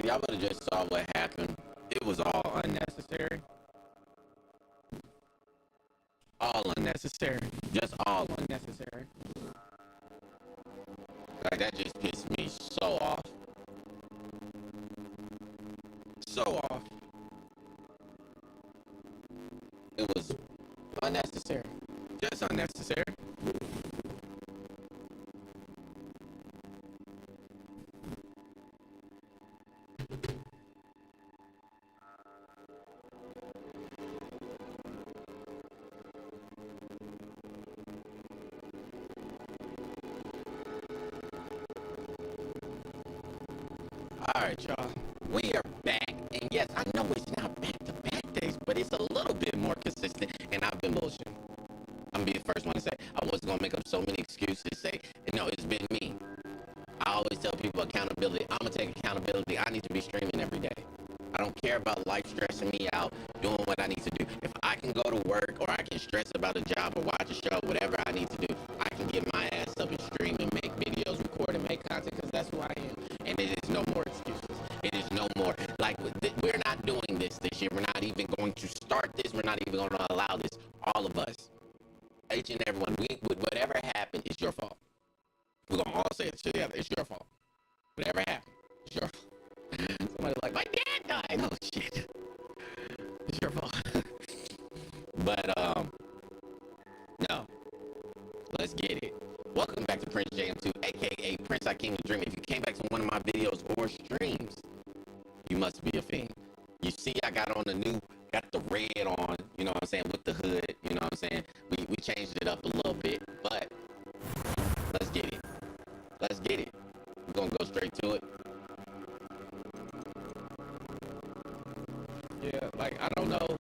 y'all would have just saw what happened. It was all unnecessary. All unnecessary. Just all unnecessary. Like, that just pissed me so off. So off. It was unnecessary. Just unnecessary. Alright, y'all. We are back. And yes, I know it's not back-to-back days, but it's a little bit more consistent. And I've been bullshitting. I'm gonna be the first one to say I wasn't gonna make up so many excuses. Say, no, it's been me. I always tell people accountability. I'm gonna take accountability. I need to be streaming every day. I don't care about life stressing me out, doing what I need to do. If I can go to work or I can stress about a job or watch a show, whatever I need to do, I can get my ass up and stream and make videos, record and make content because that's who I am. And it is no more excuses. It is no more. Like, we're not doing this year. We're not even going to start this. We're not even going to allow this. All of us, each and everyone, whatever happened, it's your fault. We're going to all say it together. It's your fault. Whatever happened, it's your fault. Somebody's like, my dad died. Oh, shit. It's your fault. But, no. Let's get it. Welcome back to Prince JM2, a.k.a. Prince I Came to Dream. If you came back to one of my videos or streams, you must be a fiend. You see I got the red on, you know what I'm saying, with the hood, you know what I'm saying. We changed it up a little bit, but let's get it. Let's get it. We're going to go straight to it. Yeah, like, I don't know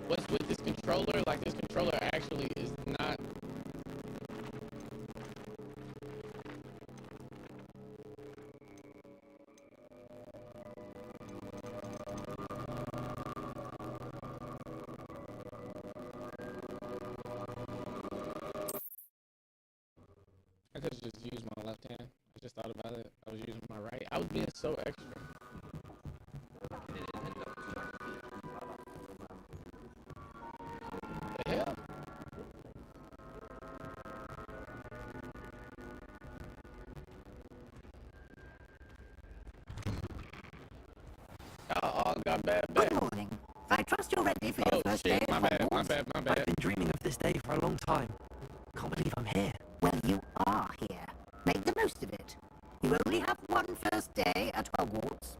what's with this controller. Like, this controller actually is not... I could just use my left hand. I just thought about it. I was using my right. I was being so extra. Yeah. Oh, got bad. Good morning. I trust you're ready for your first day. My bad. I've been dreaming of this day for a long time. Can't believe I'm here. Well, you are here. Make the most of it. You only have one first day at Hogwarts.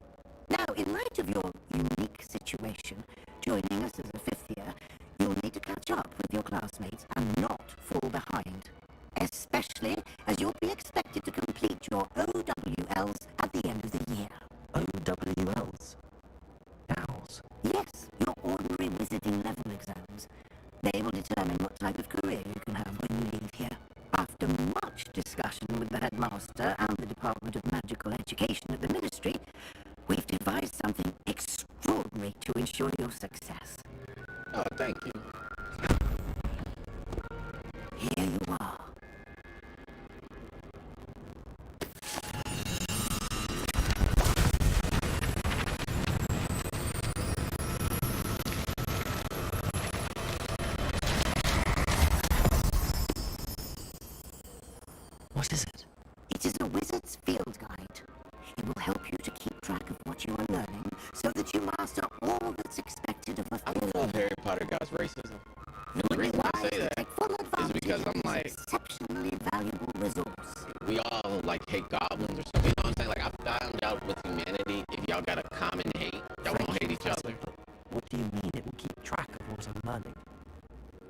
Now, in light of your unique situation, joining us as a fifth year, you'll need to catch up with your classmates and not fall behind. Especially as you'll be expected to complete your OWLs at the end of the year. OWLs? Owls? Yes, your ordinary wizarding level exams. They will determine what type of career you can have when you leave here. After much discussion with the headmaster and the Department of Magical Education at the Ministry, we've devised something extraordinary to ensure your success. Oh, thank you. Here you are. What is it? It is a wizard's field guide. It will help you to keep track of what you are learning so that you master all that's expected of a I field don't know if Harry Potter got racism. And the reason I say that is because I'm like, exceptionally valuable resource. we all like hate goblins or something. You know what I'm saying? Like, I found out with humanity, if y'all got a common hate, y'all won't hate each other. What do you mean it will keep track of what I'm learning?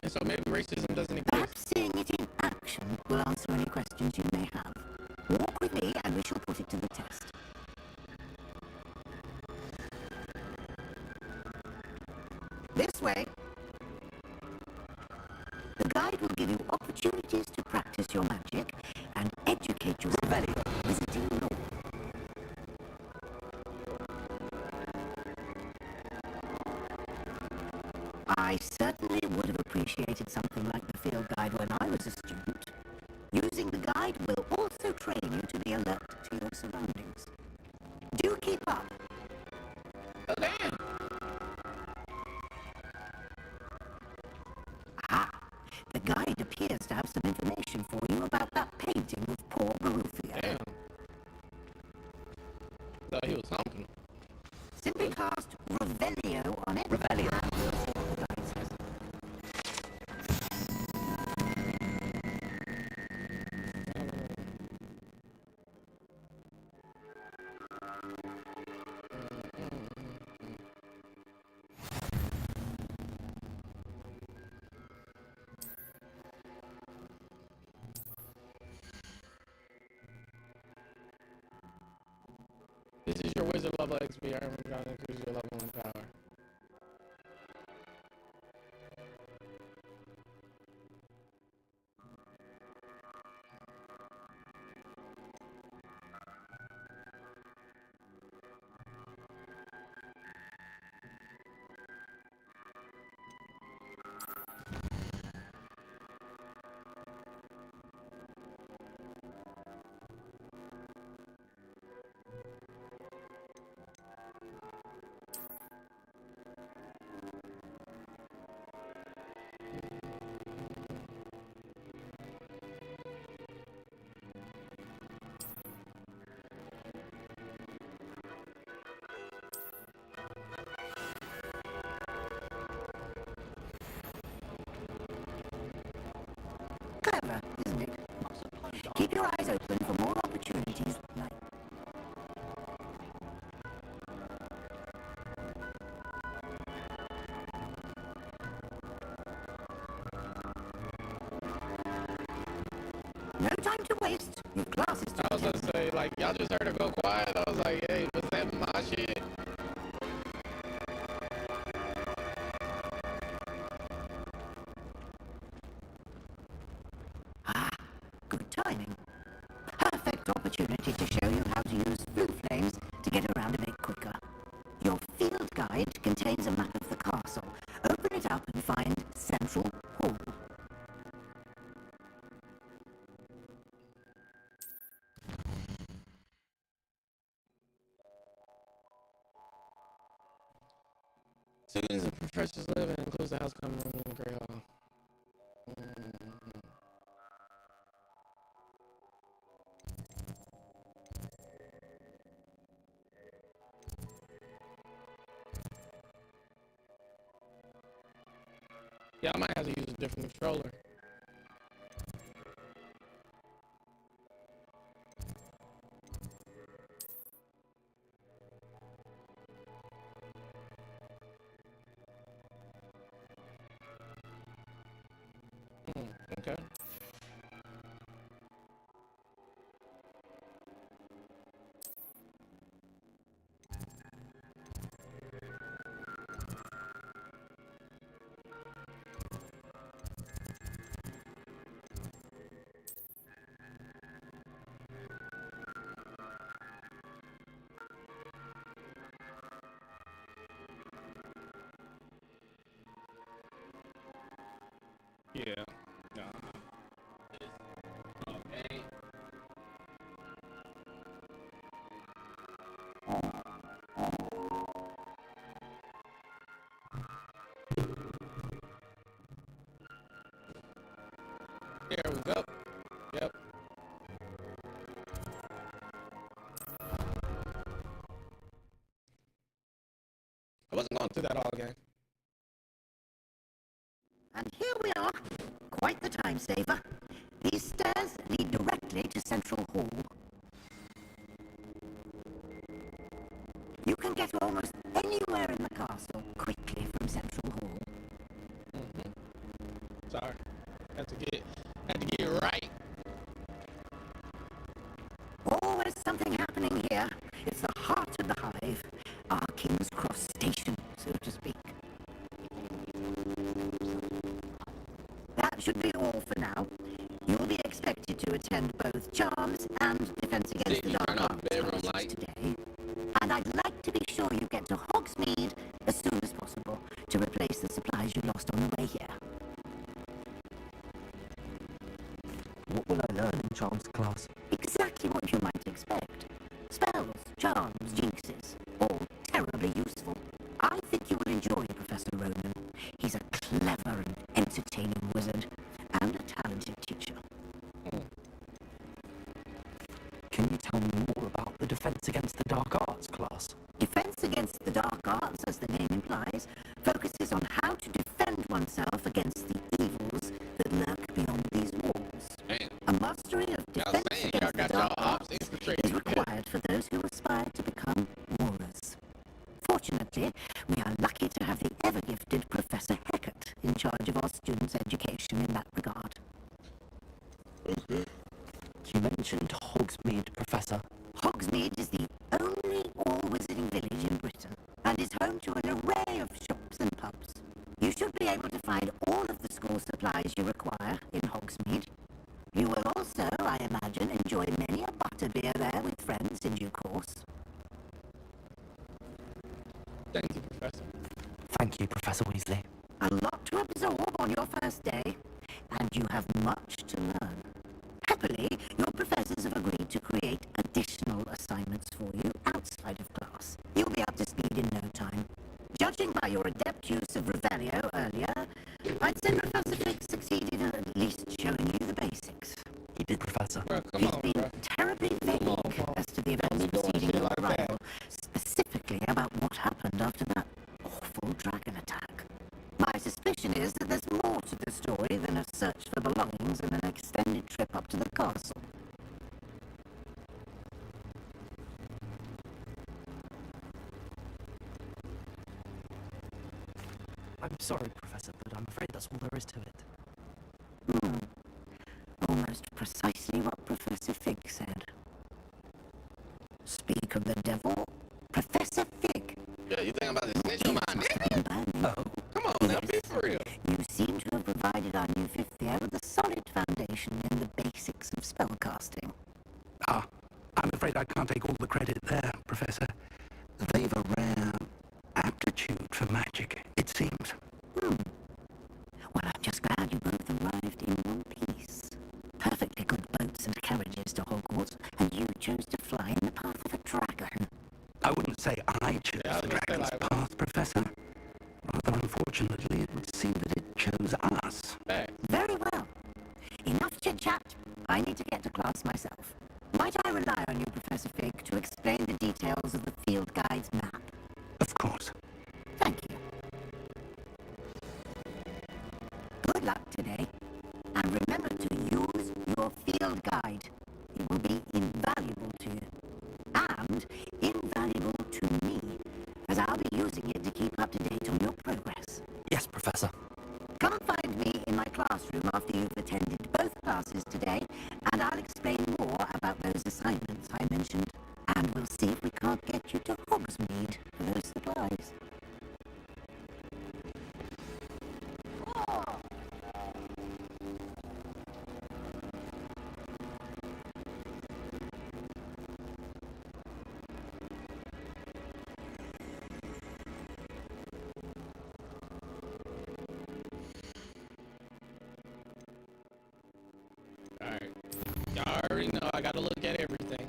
And so maybe racism doesn't exist. Perhaps seeing it in action will answer any questions you may have. Walk with me and we shall put it to the test. This way. The guide will give you opportunities to practice your magic and educate yourself in visiting law. I certainly would have appreciated something like the field guide when I was a student. Using the guide will also train you to be alert to your surroundings. Do keep up. guide appears to have some information for you about that painting of poor Barufia. Damn. Thought he was something. Simply cast Revelio on it. Revelio. And we'll see what the guide says. This is your wizard level XP. I'm going to increase your level in power. Clever, isn't it? Keep your eyes open for more opportunities like... No time to waste. Your class is... I was going to say, like, y'all just heard her go quiet. I was like, hey, was that my shit? Good timing. Perfect opportunity to show you how to use blue flames to get around a bit quicker. Your field guide contains a map of the castle. Open it up and find Central Hall. Students and professors live and includes the house common room and Great Hall. Yeah, I might have to use a different controller. Okay. Yeah. Okay. There we go. Yep. I wasn't going through that all again. And here we are. Quite the time saver. These stairs lead directly to Central Hall. You can get almost anywhere in the castle quickly from Central Hall. Sorry. Had to get it right. Always something happening here. It's the heart of the hive. Our King's Cross station, so to speak. That should be all for now. You'll be expected to attend both Charms and Defense Against the Dark Arts classes today. And I'd like to be sure you get to Hogsmeade as soon Yes, the dark arts, as the name implies, focuses on how to defend oneself against the evils that lurk beyond these walls. Damn. A mastery of defense Y'all against the got y'all dark ops arts infiltrated. is required for those who aspire to become warriors. Fortunately, we are lucky to have the ever-gifted Professor Heckert in charge of our students' education in that regard. Okay. You mentioned Hogsmeade, Professor. Hogsmeade is the only all-wizarding village in Britain and is home to an array of shops and pubs. You should be able to find all of the school supplies you require in Hogsmeade. You will also, I imagine, enjoy many a butterbeer there with friends in due course. Thank you, Professor. Thank you, Professor Weasley. A lot to absorb on your first day, and you have much to learn. Happily, your professors have agreed to create additional assignments for you outside of class. You'll be up to speed in no time. Judging by your adept use of Revelio earlier, I'd say Professor Fig succeeded in at least showing you the basics. He did, Professor. Bro, come He's on, been bro. terribly vague as to the events be doing preceding shit your like arrival, specifically about what happened after that awful dragon attack. My suspicion is that there's more to the story than a search for belongings and an extended trip up to the castle. I'm sorry, Professor, but I'm afraid that's all there is to it. Almost precisely what Professor Fig said. Speak of the devil, Professor Fig. Yeah, you think I'm about to snitch on my nigga? Remember me. Come on, now be for real. You seem to have provided our new fifth year with a solid foundation in the basics of spellcasting. I'm afraid I can't take all the credit there, Professor. They've a rare aptitude for magic, it seems. Well, I'm just glad you both arrived in one piece. Perfectly good boats and carriages to Hogwarts, and you chose to fly in the path of a dragon. I wouldn't say I chose Yeah, I the was gonna say dragon's like- path, Professor. Rather unfortunately, it would seem that it chose us. Hey, Very well. Enough chit-chat. I need to get to class myself. Might I rely on you, Professor Fig, to explain the details of the field guide's map? Of course. Thank you. Good luck today. And remember to use your field guide. It will be invaluable to you. And invaluable to me, as I'll be using it to keep up to date on your progress. Yes, Professor. Come and find me in my classroom after you've attended both classes today, and I'll explain more about those assignments I mentioned. And we'll see if we can't get you to Hogsmeade for those supplies. alright. Y'all already know I gotta look at everything.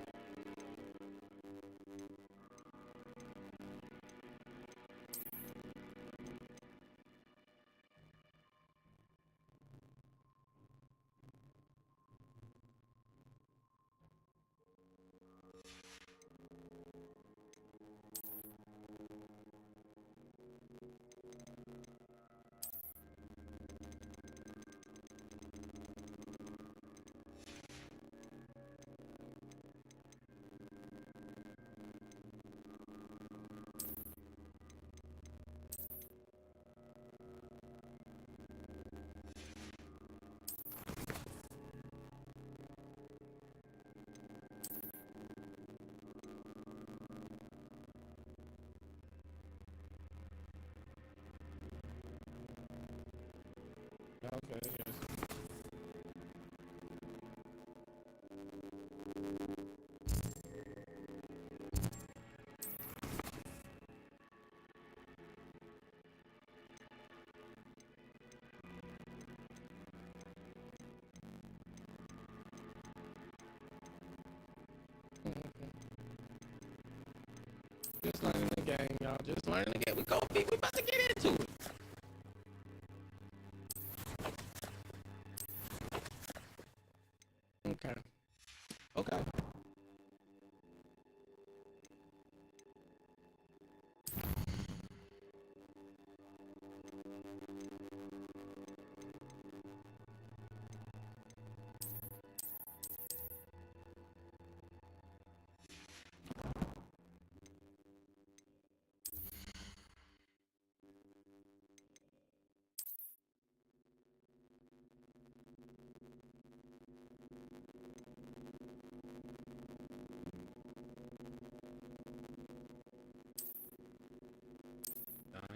Okay, yes. Just learning the game, y'all. Just learning the game. We about to get into it. Okay. Okay.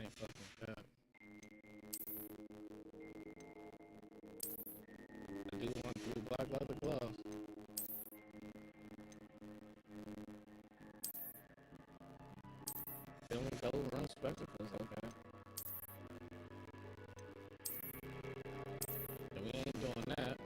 ain't fucking bad. I do want 3 black leather gloves. Feeling gold run spectacles, okay. And we ain't doing that.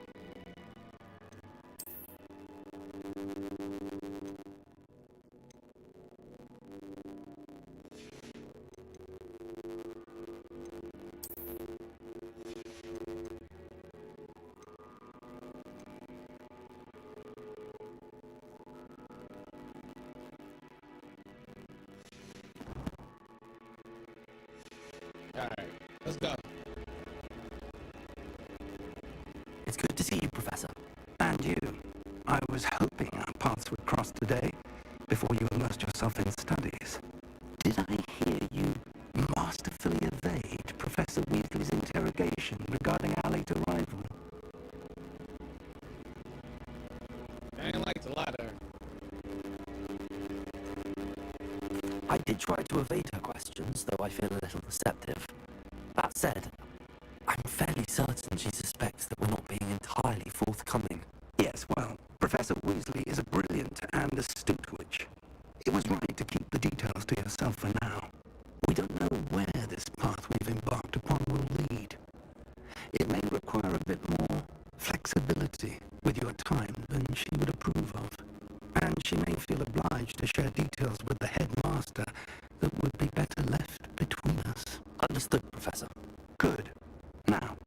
Alright, let's go. It's good to see you, Professor. And you. I was hoping our paths would cross today, before you immersed yourself in studies. Did I hear you masterfully evade Professor Weasley's interrogation regarding our late arrival? I ain't like to lie to her. I did try to evade her questions, though I feel a little deceptive. That said, I'm fairly certain she suspects that we're not being entirely forthcoming. Yes, well, Professor Weasley is a brilliant and astute witch. It was right to keep the details to yourself for now. We don't know where this path we've embarked upon will lead. It may require a bit more flexibility with your time than she would approve of. And she may feel obliged to share details with the headmaster that would be better left between us. Understood, Professor. Good. Now,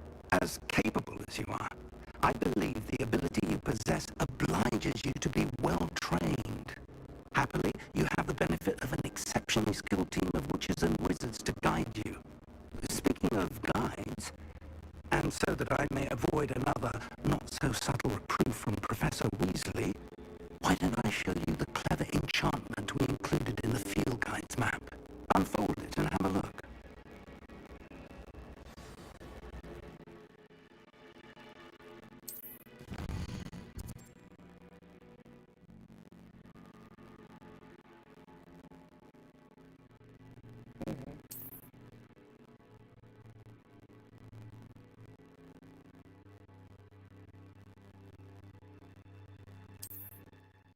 as capable as you are, I believe the ability you possess obliges you to be well trained. Happily, you have the benefit of an exceptionally skilled team of witches and wizards to guide you. Speaking of guides, and so that I may avoid another not-so-subtle reproof from Professor Weasley, why don't I show you the clever enchantment we included in the field guide's map? Unfold it and have a look.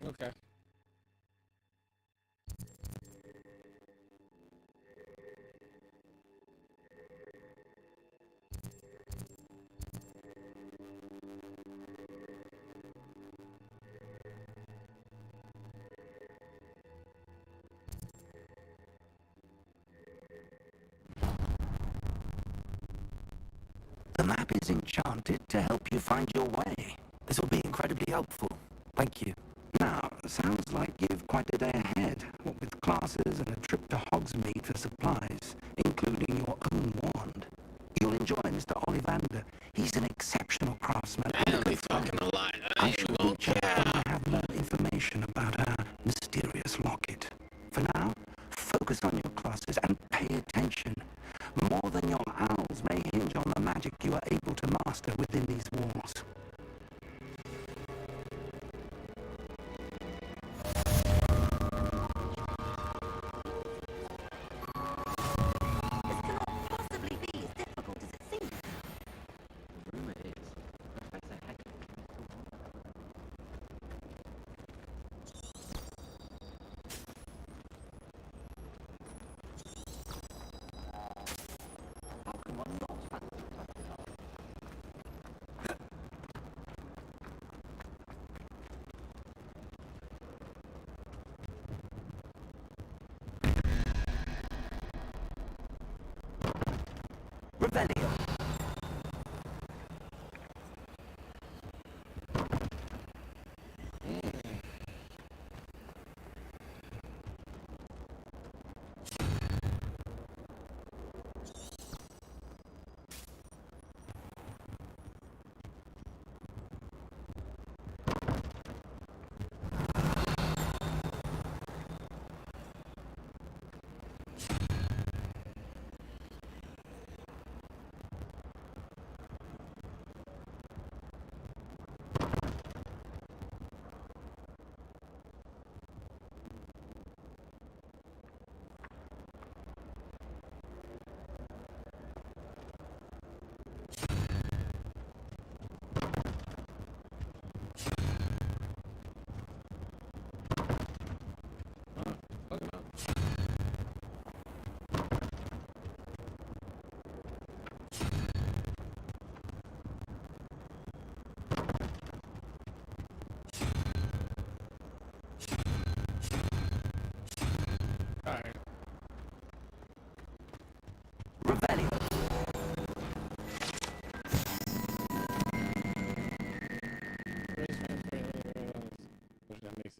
Okay. The map is enchanted to help you find your way. This will be incredibly helpful. Thank you. Now, sounds like you've quite a day ahead, what with classes and a trip to Hogsmeade for supplies, including your own wand. You'll enjoy Mr. Ollivander. He's an exceptional craftsman. Damn, they talking a lot. I I ain't shall gonna reach out care. when I have more information about our mysterious locket. For now, focus on your classes and pay attention. More than your owls may hinge on the magic you are able to master within these walls. This cannot possibly be as difficult as it seems. The rumor is Professor Hagrid came to How can one not fancy touching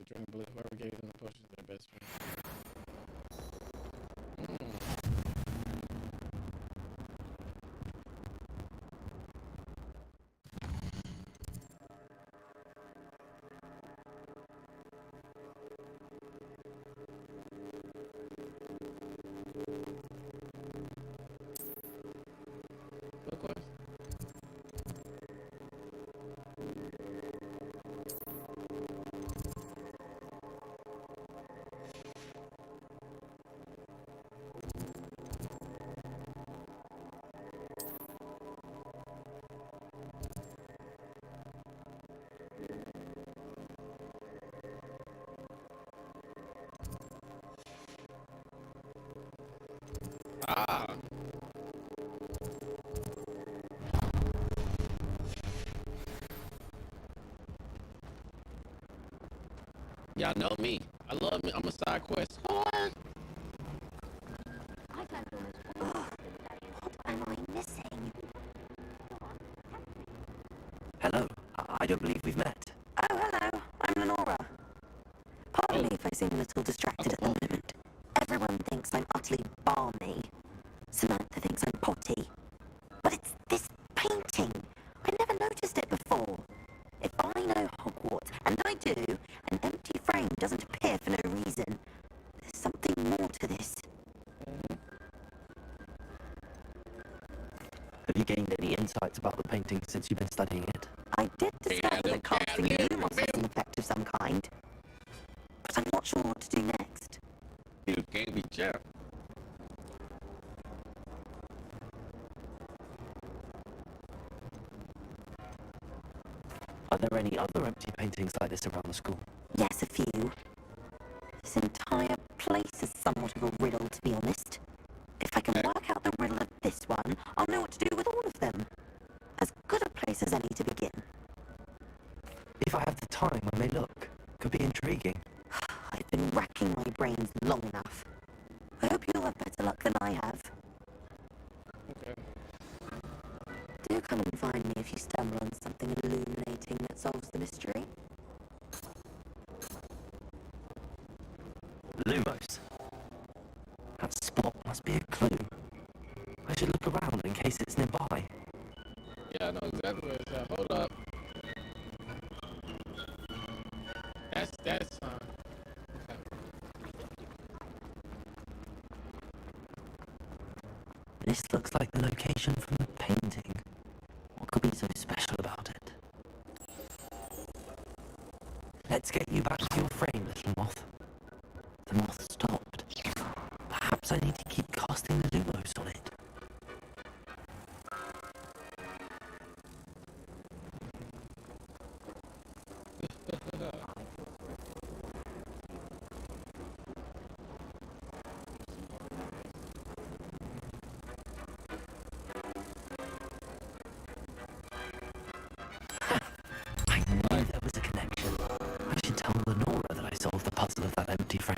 drink blue. Whoever gave them the potion is their best friend. Good question. Ah, y'all know me. I love me. I'm a side quest whore. What am I missing? Hello. I don't believe we've met. Oh, hello. I'm Lenora. Pardon me if I seem a little distracted at the moment. Everyone thinks I'm utterly balmy. Samantha thinks I'm potty. But it's this painting. I never noticed it before. If I know Hogwarts, and I do, an empty frame doesn't appear for no reason. There's something more to this. Have you gained any insights about the painting since you've been studying it? I did discover that casting lumos has an effect of some kind. But I'm not sure what to do next. You can't be jacked. Are there any other empty paintings like this around the school? Yes, a few. This entire place is somewhat of a riddle, to be honest. If I can work out the riddle of this one, I'll know what to do with all of them. As good a place as any to begin. If I have the time, I may look. Could be intriguing. I've been racking my brains long enough. I hope you'll have better luck than I have. Okay. Do come and find me if you stumble on something illuminating that solves the mystery. Lumos. That spot must be a clue. I should look around in case it's nearby. Yeah, I know exactly where it's at. Hold up. That's This looks like the location from the painting. What could be so special about it? Let's get you back to your frame, little moth. The moth stopped. Perhaps I need to keep casting the lumos on it. I knew there was a connection. I should tell Lenora that I solved the puzzle of that empty frame.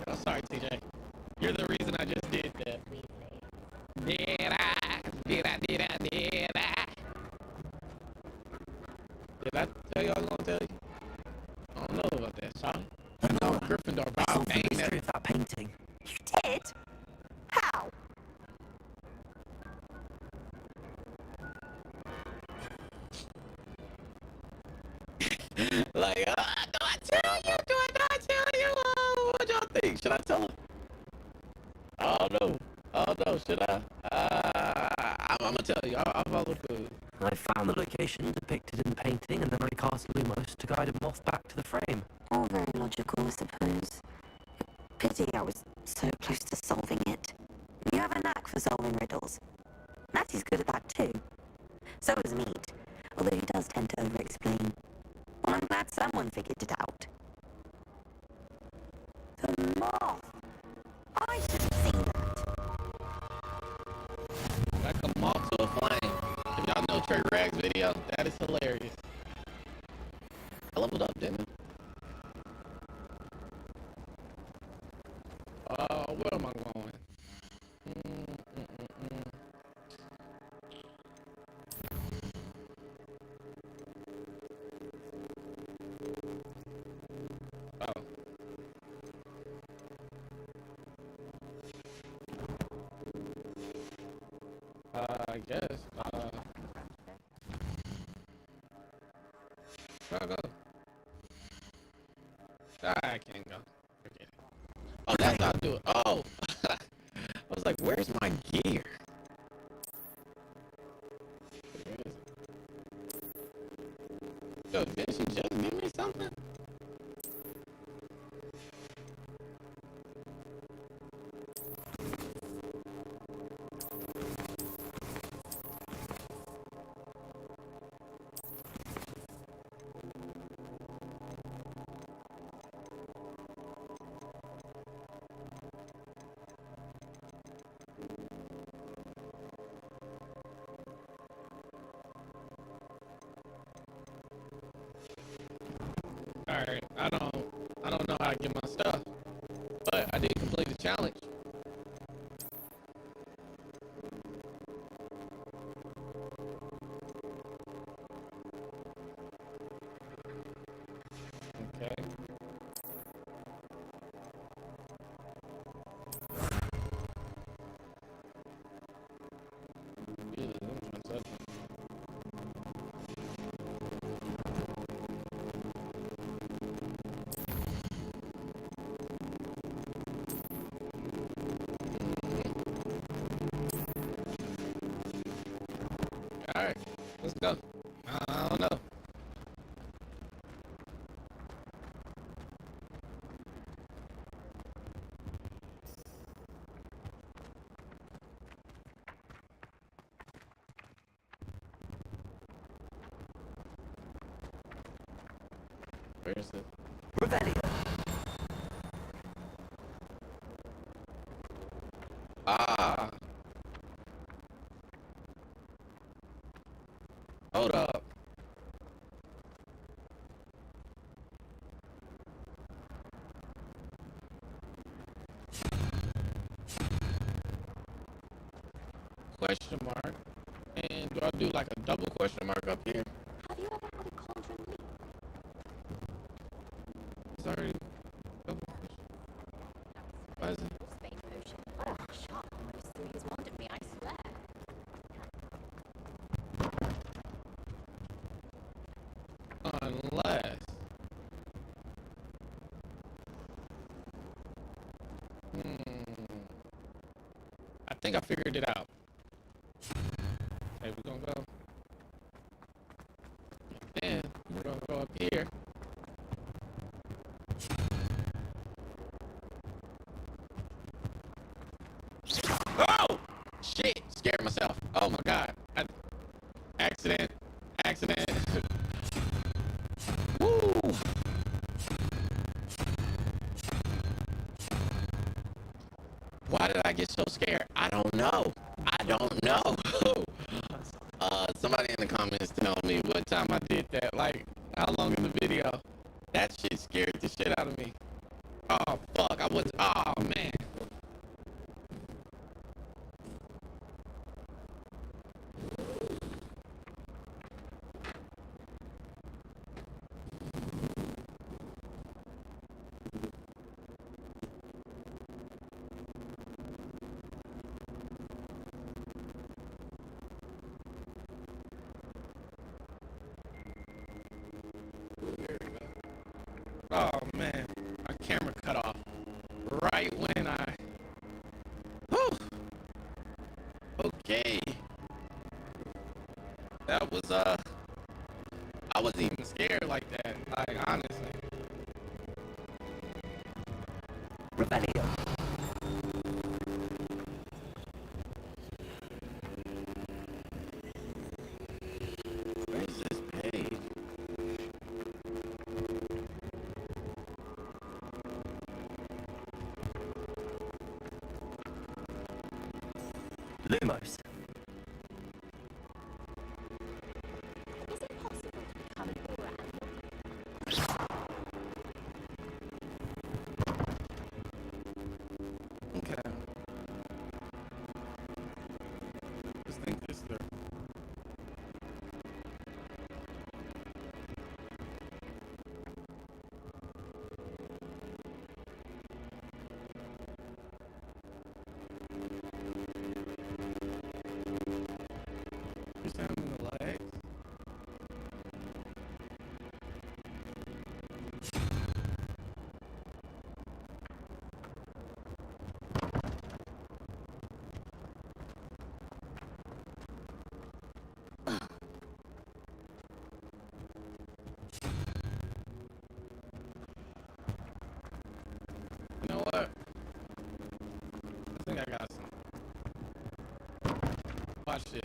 I'm sorry, TJ. You're the reason I just did that. Did I tell you I was gonna tell you? I don't know about that, son. I know Gryffindor. I Bob solved the Dang mystery of that painting. You did? How? Like, do I tell you? Do I not tell you? What y'all think? Should I tell him? I don't know. Should I? I'm gonna tell you. I'll follow through. I found the location depicted in the painting, and then I cast lumos to guide a moth back to the frame. All very logical, I suppose. Pity I was so close to solving it. You have a knack for solving riddles. Matty's good at that too. So is Meat, although he does tend to over-explain. Well, I'm glad someone figured it out. The moth! I should have seen that. Like a moth to a flame. If y'all know Trey Rag's video, that is hilarious. I leveled up, didn't I? Where am I going? I guess. Where I go? I can't go. Forget it. Oh, that's how I do it. Oh! I was like, where's my gear? Where is it? Yo, didn't she just give me something? Alright, I don't know how to get my stuff, but I did complete the challenge. Okay. Yeah, I'm trying to- Alright, let's go. I don't know. Where is it? Revelio. Ah. Hold up. Question mark. And do I do like a double question mark up here? Have you ever had a cauldron leak? It's already double question. Why is it? Spain potion. Oh, sharp almost 3 years wanted me, I swear. Unless. I think I figured it out. Okay, we're gonna go. And we're gonna go up here. Oh! Shit! Scared myself. Oh my god. Accident. Accident. Woo! Why did I get so scared? I don't know. I don't know. Somebody in the comments tell me what time I did that, like how long in the video. That shit scared the shit out of me. Oh fuck, oh man. Oh man, my camera cut off right when I. Whew. Okay. That was I wasn't even scared like that. Like honestly. Revelio. Where is this page? Lumos. Is it possible to become an aura animal? Okay. Let's think this through. Watch this.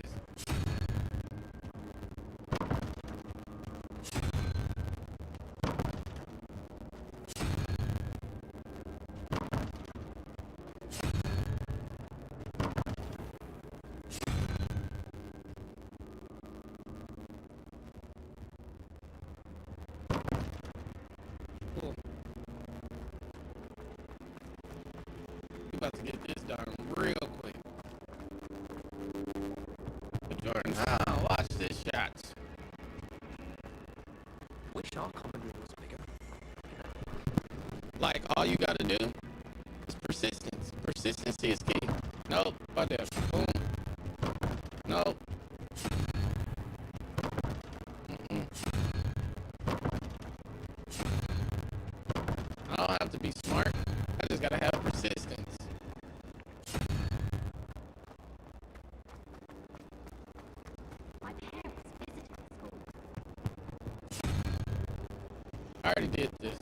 Cool. We about to get this done real quick. Jordan, watch this shots. Wish our common room was bigger. Like, all you gotta do is persistence. Persistency is key. Nope, right there. Boom. Nope. I don't have to be smart. I just gotta have persistence. My parents visited the school. I already did this.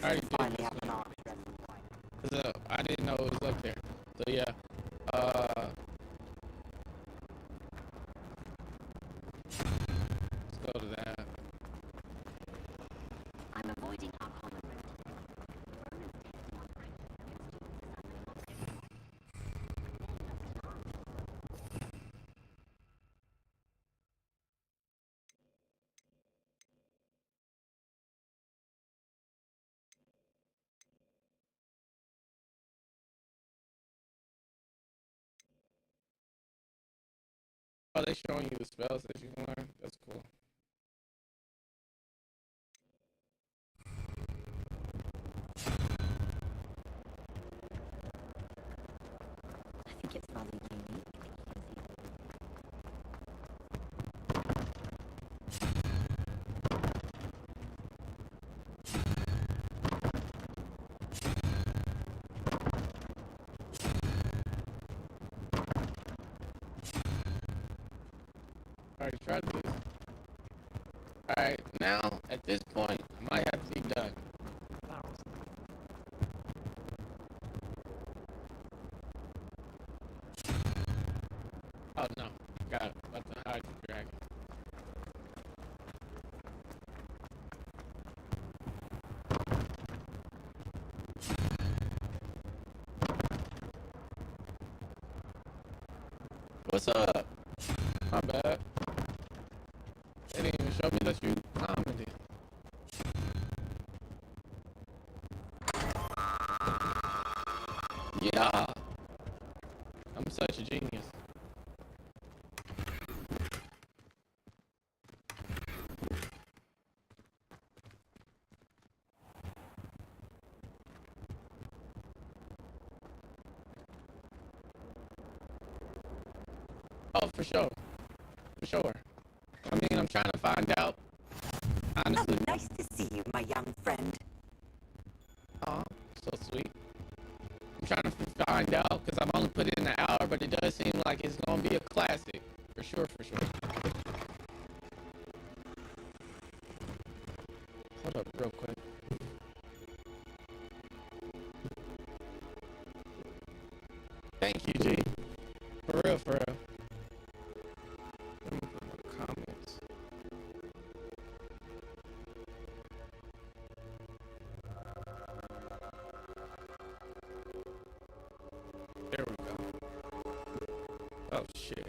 I already did Finally this have an one. army ready for fight. 'Cause, I didn't know it was up there. So yeah. Let's go to that. I'm avoiding our common room today. Romans take more action against Oh, they showing you the spells that you can learn. That's cool. I think it's rather unique that you can see them. Alright, try this. Alright, now at this point, I might have to be done. Oh no, got it. About to hide the dragon. What's up? My bad. They didn't even show me that you commented. Yeah. I'm such a genius. Oh, for sure. For sure. I mean, I'm trying to find out. Honestly. Oh, nice to see you, my young friend. Aw, so sweet. I'm trying to find out because I'm only put in an hour, but it does seem like it's going to be a classic. For sure, for sure. Hold up real quick. Thank you, G. For real, for real. Let me put my comments. There we go. Oh, shit.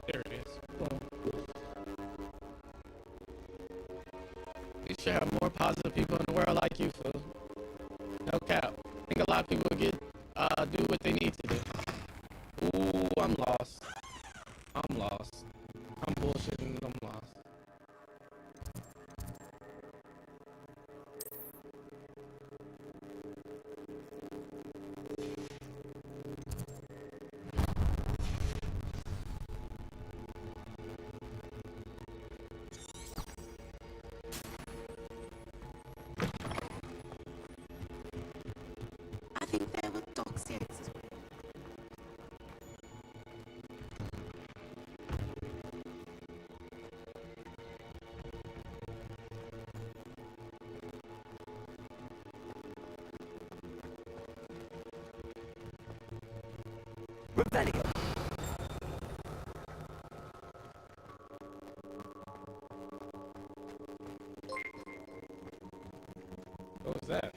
There it is. Boom. We should have more positive people in the world like you, fool. No cap. I think a lot of people get do what they need to do. Ooh, I'm lost. I'm lost. I'm bullshitting. I'm lost. I think there were dog series as well. Revelio. What was that?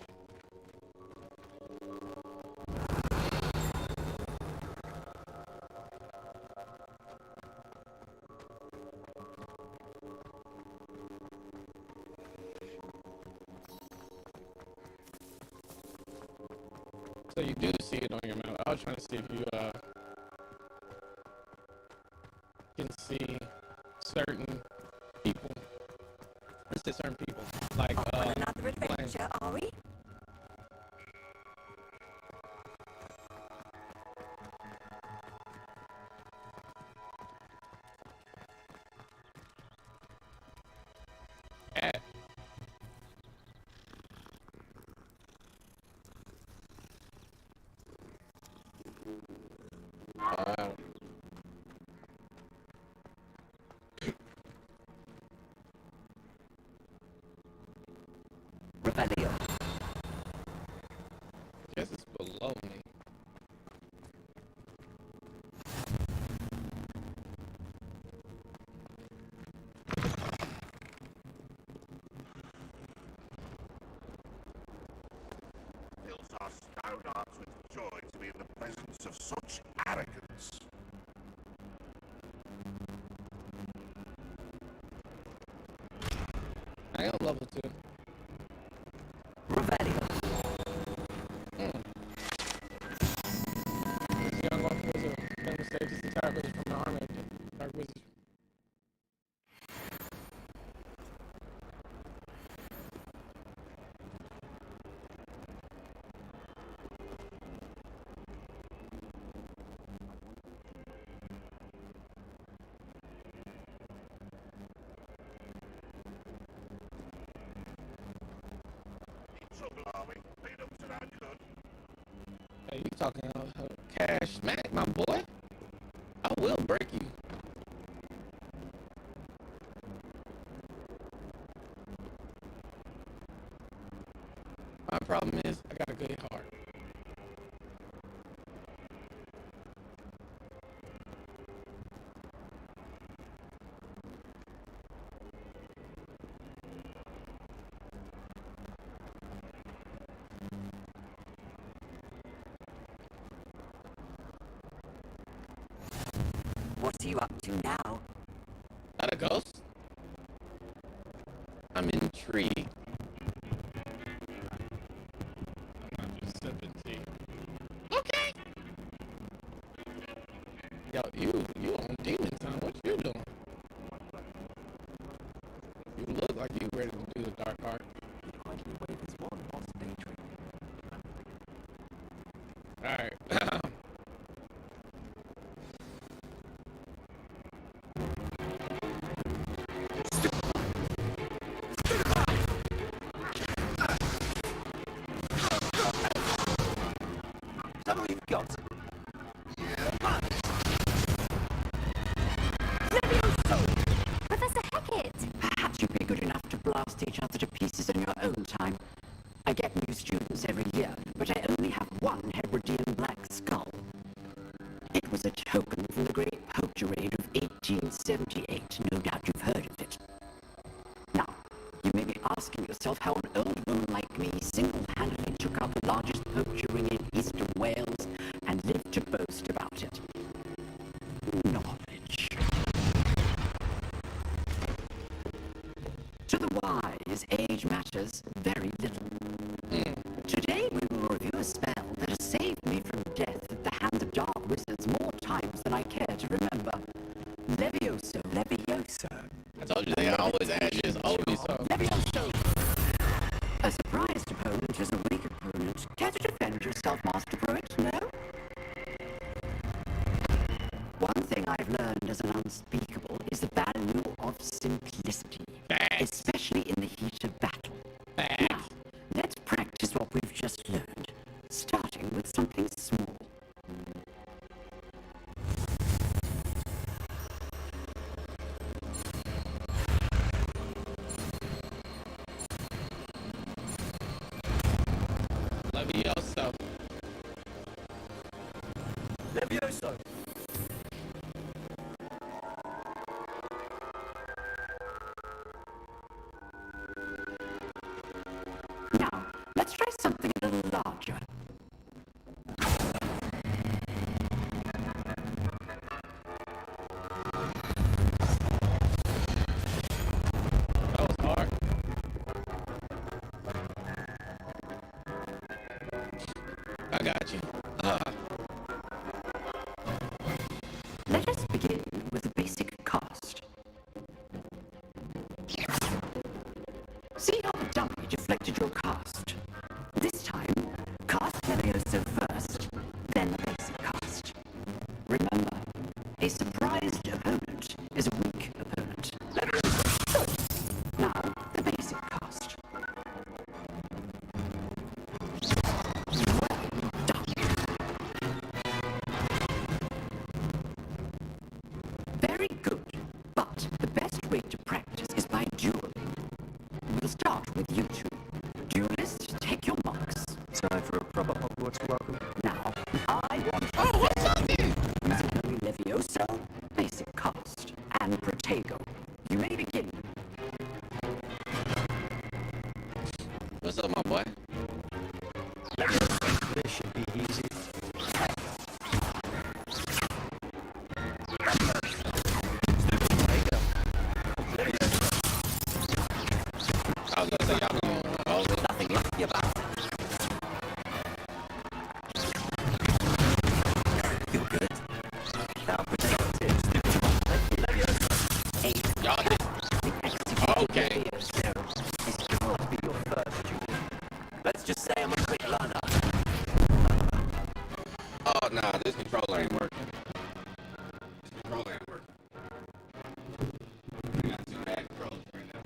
So you do see it on your map. I was trying to see if you can see certain people. Let's say certain people. Like On another adventure, planes. are we? At Revelio. guess it's below me. Fills our stout hearts with joy to be in the presence of such arrogance. I am level 2. Revelio. This young orc wizard then saves his entire village from the army of dark wizards. In trouble, are we? Made up to that good. Hey, you talking cash smack, my boy? I will break you. My problem is I got a good heart. What are you up to now? Not a ghost. I'm intrigued. I'm not just sipping tea. Okay. Yo, you on demon time. What you doing? You look like you ready to do the dark art. Hardly wave his wand whilst daydreaming. Alright. Is that all you've got? Professor Hackett! Perhaps you'd be good enough to blast each other to pieces in your own time. I get new students every year, but I only have one Hebridean black skull. It was a token from the great poacher raid of 1878. No doubt you've heard of it. Now, you may be asking yourself how an old woman like me single-handedly took out the largest poacher ring in eastern Wales and lived to boast about it. Knowledge. To the wise, age matters very little. Today we will review a spell that has saved me from death at the hands of dark wizards more times than I care to remember. Levioso. Levioso. I told you they always ask you, it's always so. Levioso. A surprised opponent is a weak opponent. Care to defend yourself, Master Poet? No? One thing I've learned as an unspeakable is the value of simplicity, especially in the heat of battle. Now, let's practice what we've just learned, starting with something small. Levioso. Levioso! Now, let's try something a little larger. That was hard. I got you. Let us begin with a basic cast. See how the dummy deflected your cast? This time, cast Levioso first, then the basic cast. Remember, a surprised opponent is a weak opponent. Good. Now, the basic cast. Well done. Very good, but the best way to practice is by dueling. We'll start with you two. Duelists, take your marks. Time for a proper Hogwarts welcome. Now, I want Oh, what's up here? Musically Levioso, basic cast, and Protego. You may begin. What's up, my boy? This should be easy. I was gonna say y'all going all in. Nothing lucky about it. Feel good. Now, Protego. Levioso. Y'all did. The executed Okay. Levioso is sure to be your first duel. Let's just say I'm a quick learner. Oh, nah, this controller ain't working. This controller ain't working. I got two bad controllers right now.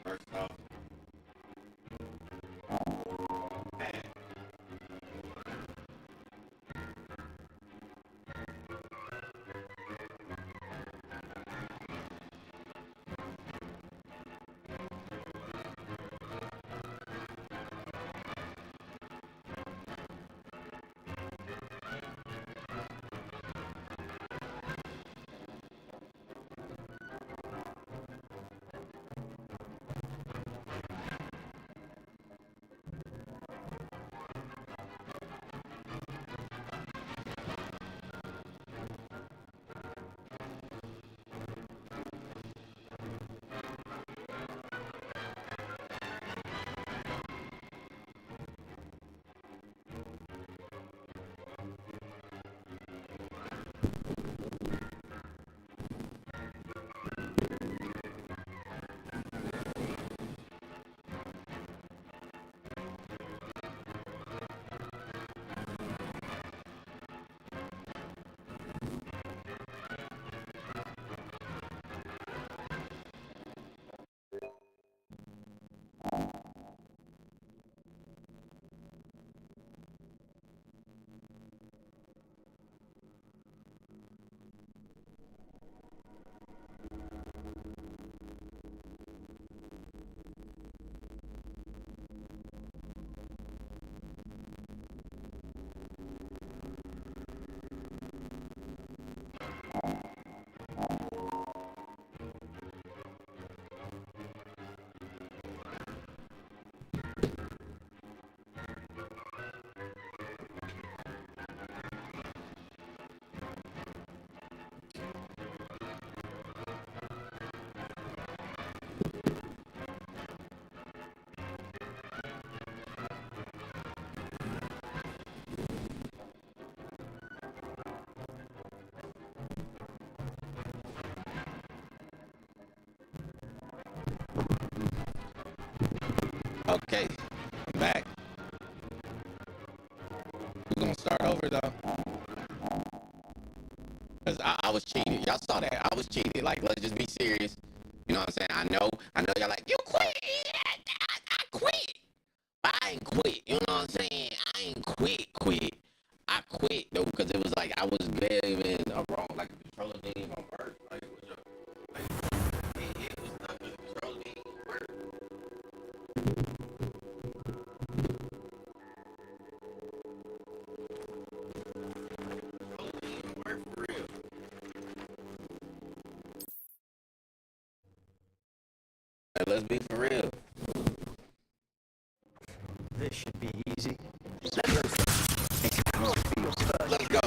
First off, bad. Okay, I'm back. We're gonna start over though. Cause I was cheated. Y'all saw that. I was cheated. Like, let's just be serious. You know what I'm saying? I know y'all like, you quit. I quit. But I ain't quit. You know what I'm saying? I ain't quit. I quit though, because it was like I was giving a wrong, like the controller didn't even work. Like, it was not the controller didn't even work. let's be for real. This should be easy. Let's go.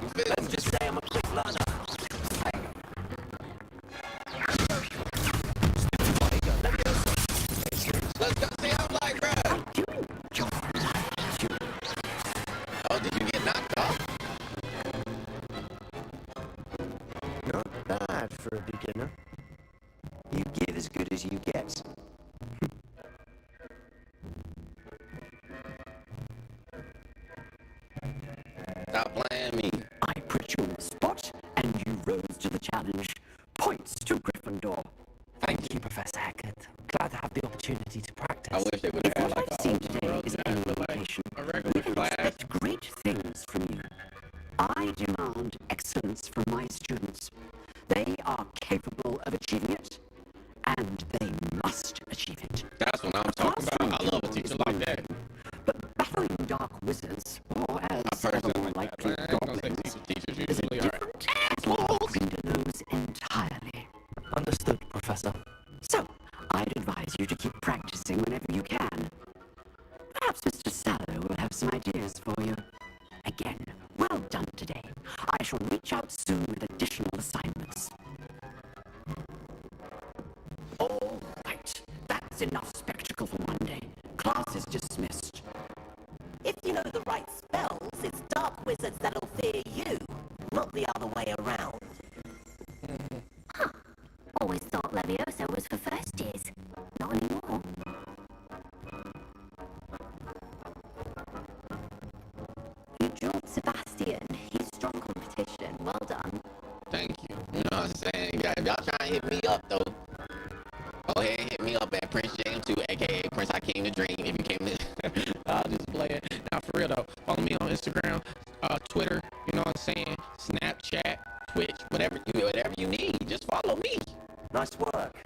You feel Let's just say I'm a quick learner. Let's go. See, I'm like, bruh. Oh, did you get knocked off? Not bad for a beginner. You give as good as you get. Stop playing me. I put you on the spot, and you rose to the challenge. Points to Gryffindor. Thank you, Professor Hackett. Glad to have the opportunity to practice. I wish they would If have what had like I've a seen open today world is game, any but like indication, a we regular can class. expect great things from you. I demand excellence from my students. They are capable of achieving it, and they must achieve it. That's what I'm talking about. I love a teacher like that. But battling dark wizards, or as Personally, several like likely that. I ain't gonna say goblins, teachers is a usually are different animal to those entirely. Understood, Professor. So, I'd advise you to keep practicing whenever you can. Perhaps Mr. Sallow will have some ideas for you. Again, well done today. I shall reach out soon with additional assignments. All right, that's enough spectacle for one day. Class is dismissed. If you know the right spells, it's dark wizards that'll fear you, not the other way around. Always thought Leviosa was for first years. Not anymore. You drilled Sebastian. He's strong competition. Well done. Thank you. You know what I'm saying? Yeah, if y'all trying to hit me up, though, go ahead and hit me up at Prince James2, a.k.a. Prince I Came to Dream. If you came to, I'll just play it. Now, for real, though, follow me on Instagram, Twitter, you know what I'm saying? Snapchat, Twitch, whatever you need. Just follow me. Nice work.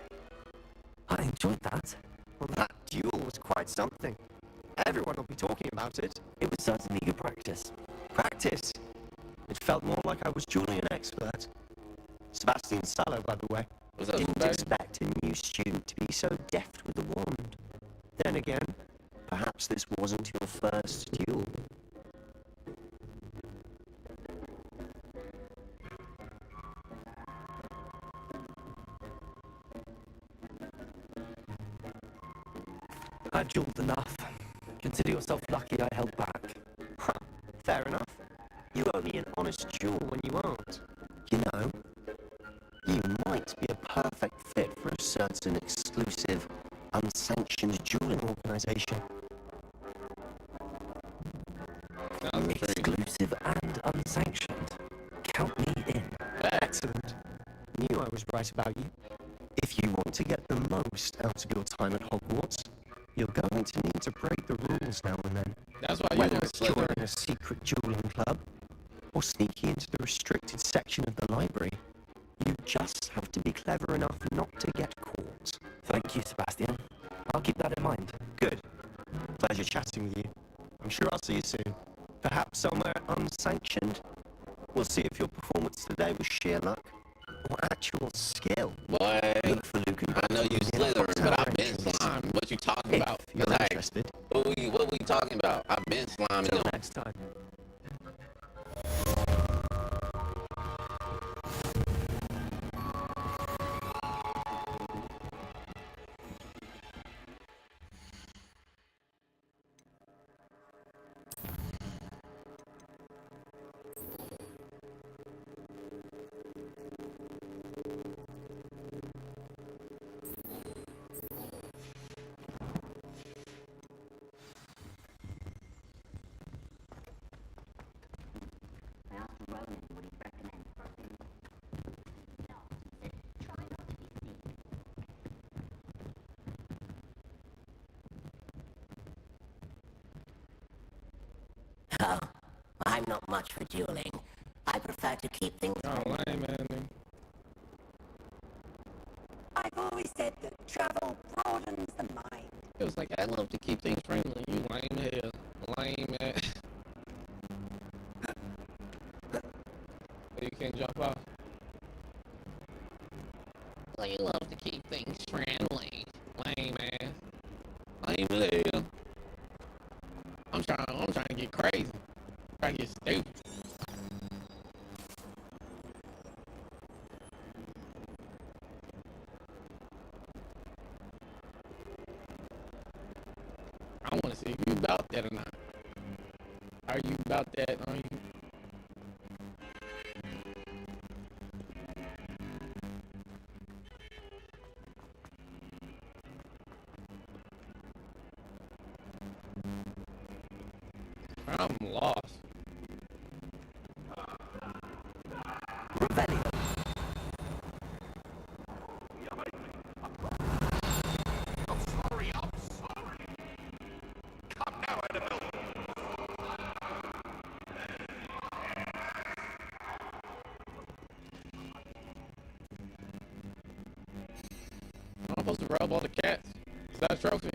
I enjoyed that. Well, that duel was quite something. Everyone will be talking about it. It was certainly good practice. Practice. It felt more like I was dueling an expert. Sebastian Sallow, by the way. What's up, Didn't buddy? expect a new student to be so deft with the wand. Then again, perhaps this wasn't your first duel. I dueled enough. Consider yourself lucky I held back. Huh, fair enough. You owe me an honest duel when you aren't. You know, you might be a perfect fit for a certain exclusive, unsanctioned dueling organization. Exclusive and unsanctioned. Count me in. Excellent. Knew I was right about you. If you want to get the most out of your time at Hogwarts, you're going to need to break the rules now and then. That's why you Whether want it's to joining a secret dueling club or sneaking into the restricted section of the library, you just have to be clever enough not to get caught. Thank you, Sebastian. I'll keep that in mind. Good. Pleasure chatting with you. I'm sure I'll see you soon. Perhaps somewhere unsanctioned. We'll see if your performance today was sheer luck or actual skill. Boy, Look for Luke and I know you Bucks in Slytherin, but our I've been entries. slime. What you talking If about? you're Like, interested. what we talking about? I've been sliming Till you. next time. I asked Ronan what he'd recommend for a food. No, he said, try not to be sneaky. Oh, I'm not much for dueling. I prefer to keep things. Oh, lame, man. I've always said that travel broadens the mind. It was like, I love to keep things friendly. You lame hell. Lame, man. You can't jump off. Well, you love to keep things friendly. lame as hell. I'm trying to get crazy. Trying to get stupid. I want to see if you about that or not. Are you about that? Are you? I'm lost. Revelio. I'm sorry. Come now, Annabelle. I'm supposed to rub all the cats. Is that a trophy?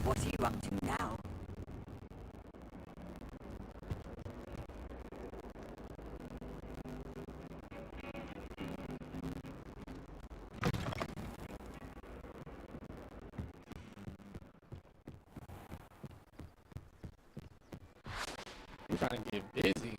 What are you up to now? I'm trying to get busy.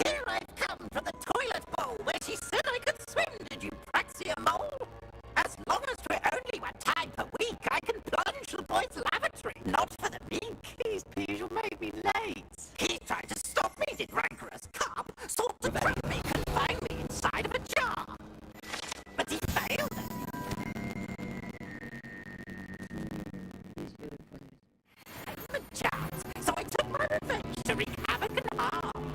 Here I've come from the toilet bowl where she said I could swim. Did you praxia mole? As long as we're only one time per week, I can plunge the boy's lavatory. Not for the mink. Please, you'll make me late. He tried to stop me, did rancorous cop. Sought to trap me, confine me inside of a jar. But he failed. The chance, so I took my revenge to wreak havoc and harm.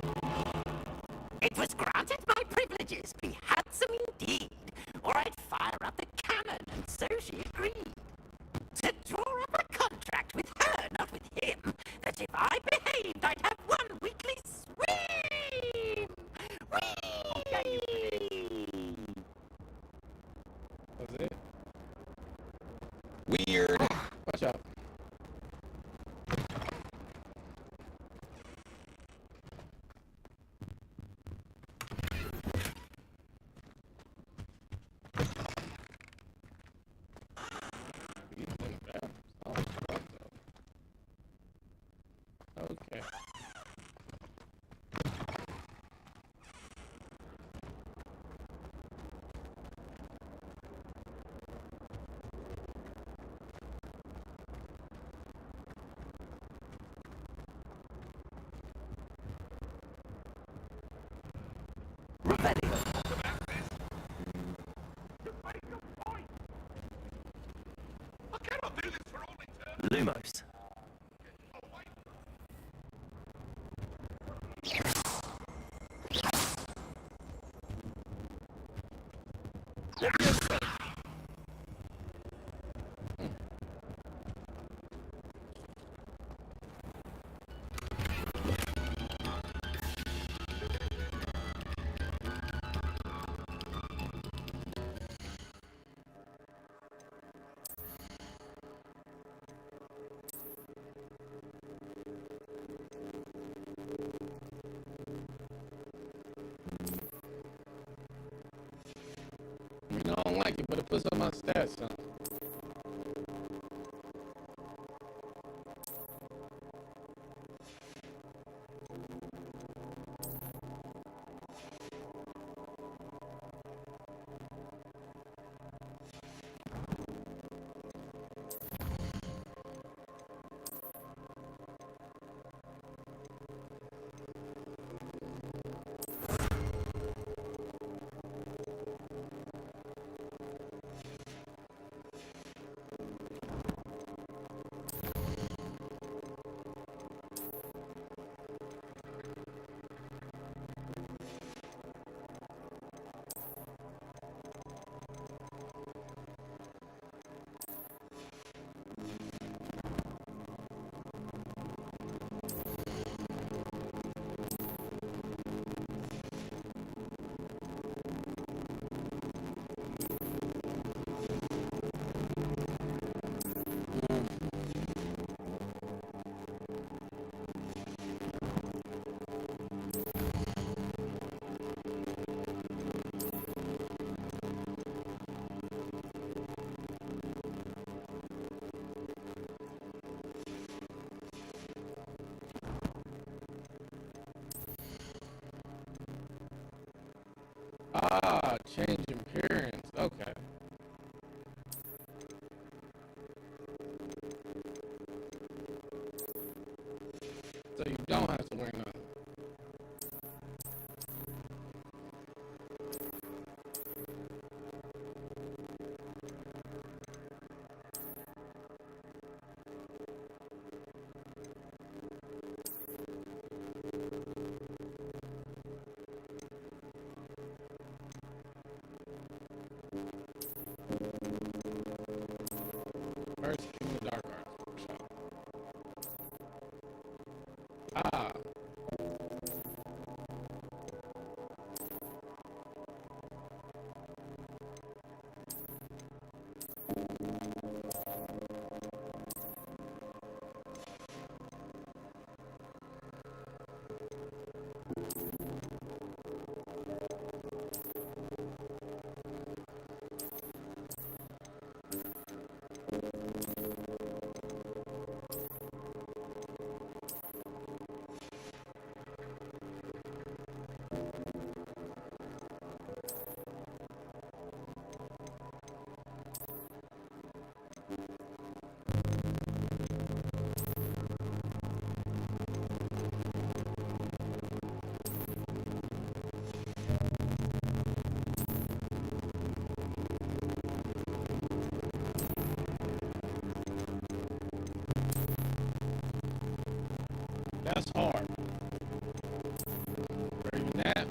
It was granted my privileges be handsome indeed, or I'd fire up the cannon, and so she agreed. To draw up a contract with her, not with him, that if I behaved, I'd have one weekly swim! Whee! That's it. Weird. Watch out. Okay. Revelio. I cannot do this for all eternity. Lumos. You know, I don't like it, but it puts up my stats, son. Ah, change in appearance. Okay. So you don't have to wear none. First in the dark arts workshop. Ah. That's hard. Bring that.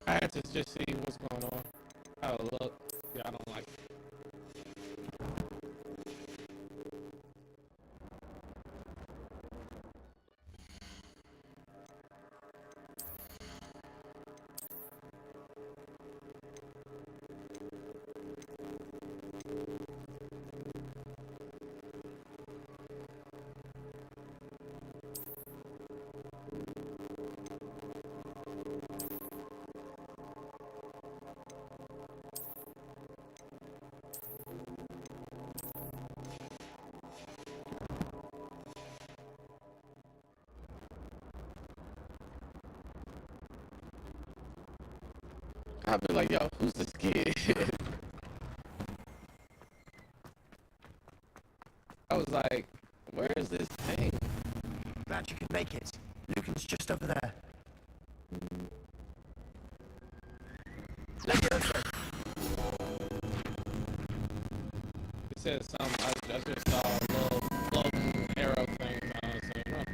I had to just see what's going on. How it look. Yeah, I don't like it. I'd be like, yo, who's this kid? I was like, where is this thing? Glad you can make it. Lucan's just over there. It says something. I just saw a little floating arrow thing saying, oh.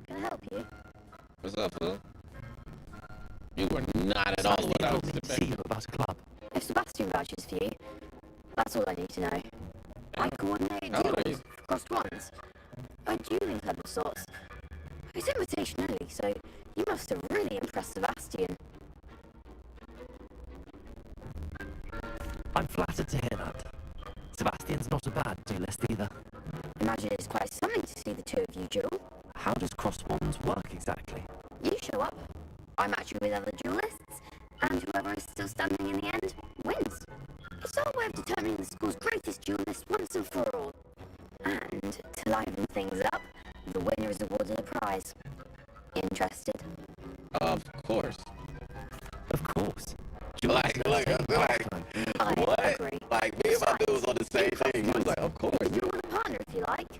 Can I help you? What's up, Phil? You were not at all what I was See expecting. you about a club. If Sebastian vouches for you, that's all I need to know. I coordinate How old are you? duels across ones. A dueling club of sorts. It's invitation only, so you must have really impressed Sebastian. I'm flattered to hear that. Sebastian's not a bad duelist either. Imagine it's quite something to see the two of you duel. How does cross wands work exactly? You show up, I match you with other duelists, and whoever is still standing in the end wins. It's our way of determining the school's greatest duelist once and for all. And to liven things up, the winner is awarded a prize. Interested? Of course. Of course. Like, I what? agree. Like, me and my dude was on the same thing. He was like, of course. You want a partner if you like.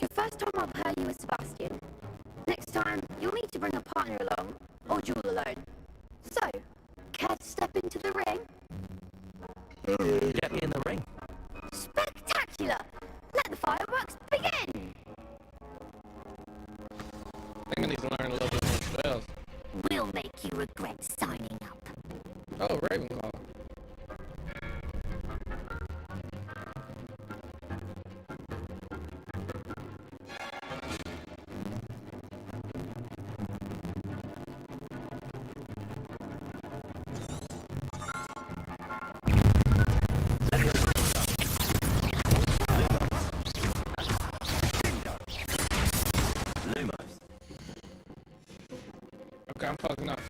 Your first time I'll pair you with Sebastian. Next time, you'll need to bring a partner along, or duel alone. So, care to step into the ring? Get me in the ring. Spectacular! Let the fireworks begin! I think I need to learn a little bit more Okay, I'm fucking up.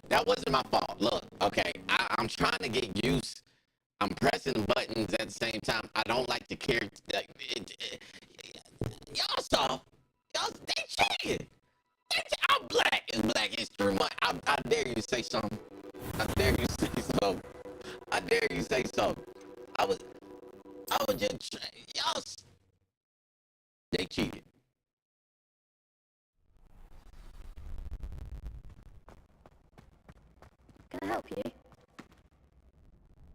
That wasn't my fault. Look, okay, I'm trying to get used. I'm pressing buttons at the same time. I don't like to carry. Y'all saw. They cheated. I'm black. It's Black History Month. I dare you to say something. I dare you to say something. I dare you to say something. I was just y'all. They cheated. Can I help you?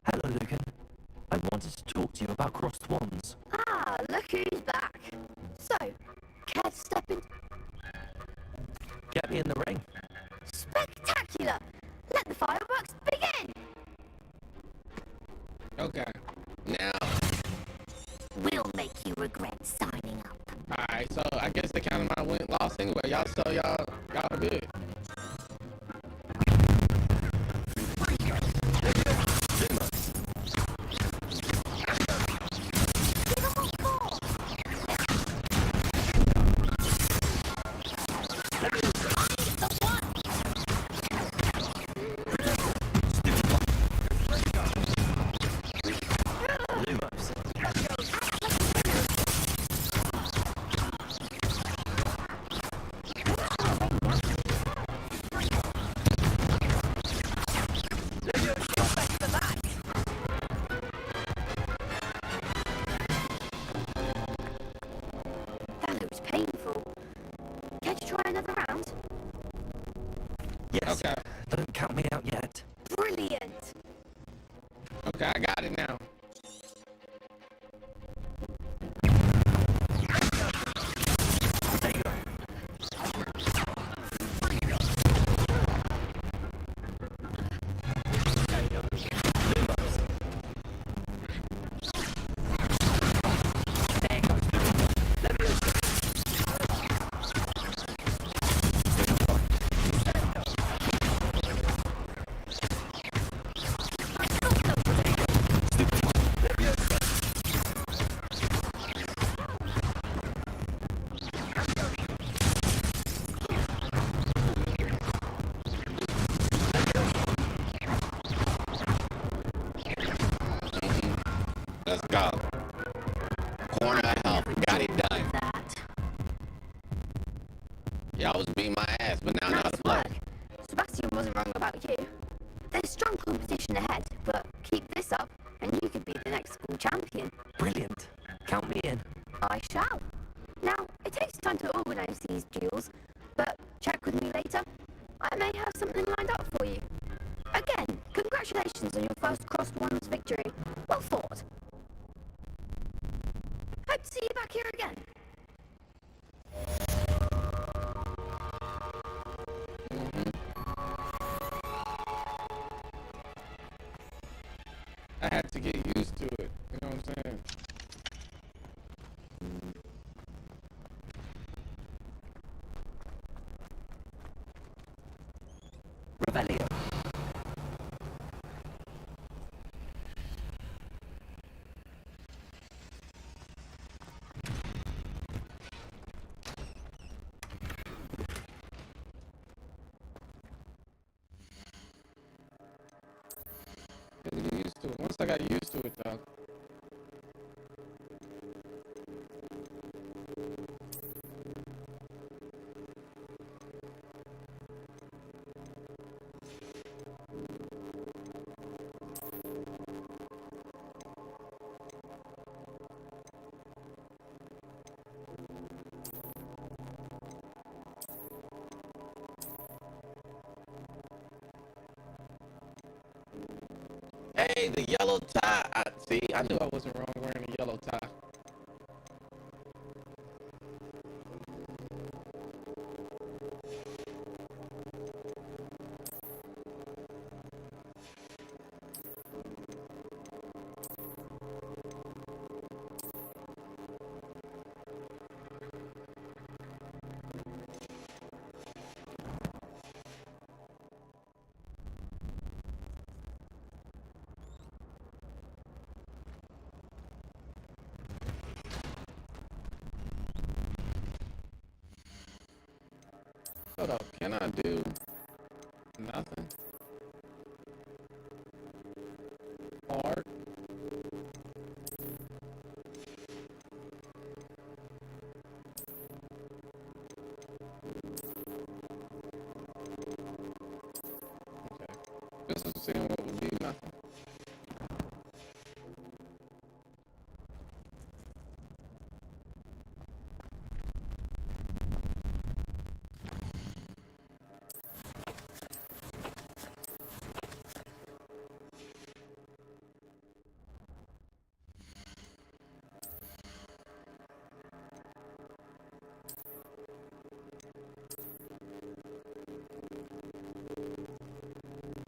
Hello, Lucan. I wanted to talk to you about crossed wands. Ah, look who's back. So, care to step in? Get me in the ring. Spectacular! Let the fireworks begin! Okay. Now. We'll make you regret signing up. Alright, so I guess the count of my win lost anyway. Y'all good. That looks painful. Care to try another round? Yes. Okay. Don't count me out yet. Brilliant! Okay, I got it now. Let's go. Corner of health. Got it done. Y'all was beating my ass, but now I know how to play. Sebastian wasn't wrong about you. There's strong competition ahead, but keep this up and you could be the next school champion. Brilliant. Count me in. I shall. Now, it takes time to organise these duels, but check with me later. I may have something lined up for you. Again, congratulations on your first crossed wands victory. Well fought. Hope to see you back here again. I had to get used to it. You know what I'm saying? Rebellion. Get used to it. Once I got used to it, though. Hey, the yellow tie. See, I knew I wasn't wrong wearing a yellow tie. Hold up, can I do nothing? Hard. Okay. This is seeing what would be nothing.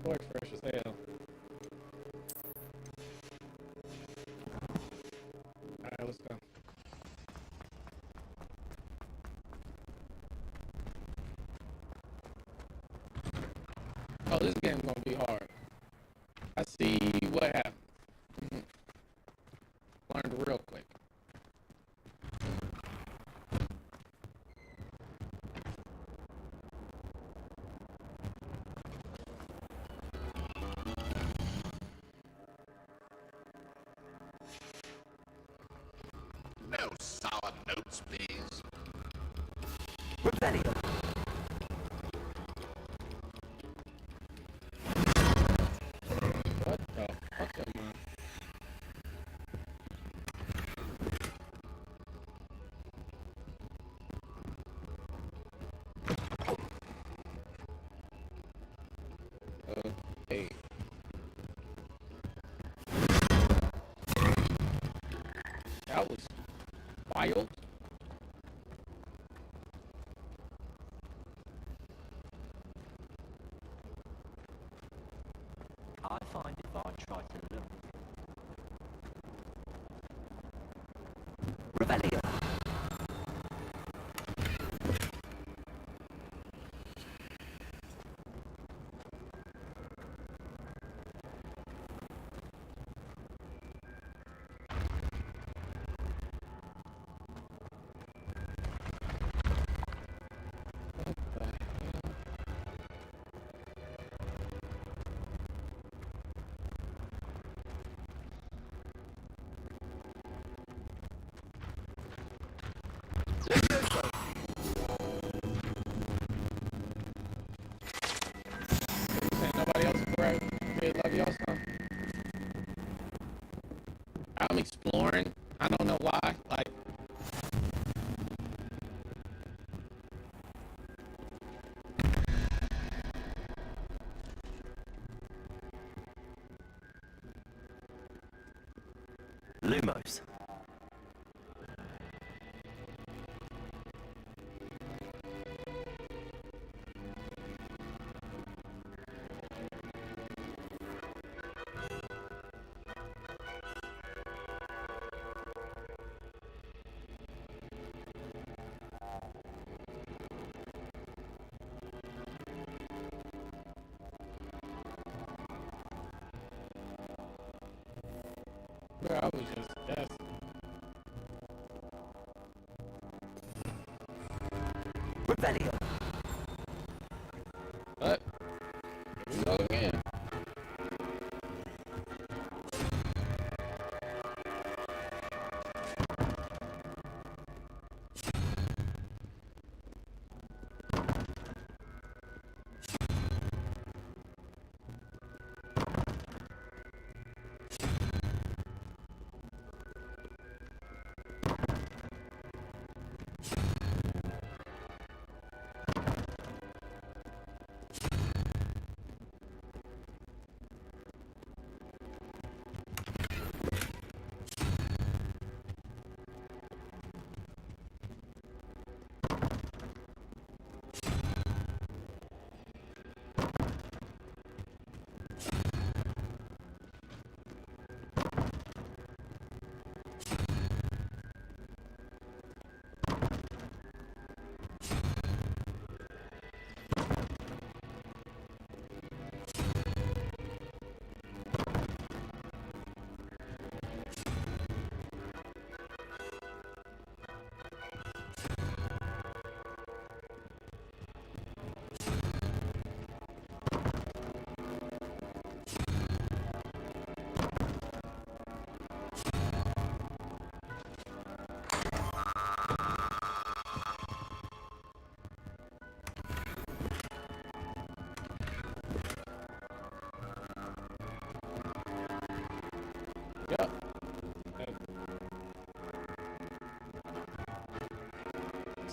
Boy, fresh as hell. Alright, let's go. Oh, this game's gonna be hard. I see what happened. Learned real quick. No sour notes, please. Rebellion. What the fuck am I? Hey. That was wild. I find if I try to look, Rebellion. Ain't nobody else right. Kid, love y'all some. I'm exploring. I don't know why. Like, Lumos. bro, I was just guessing. Rebellion. But, here we go again.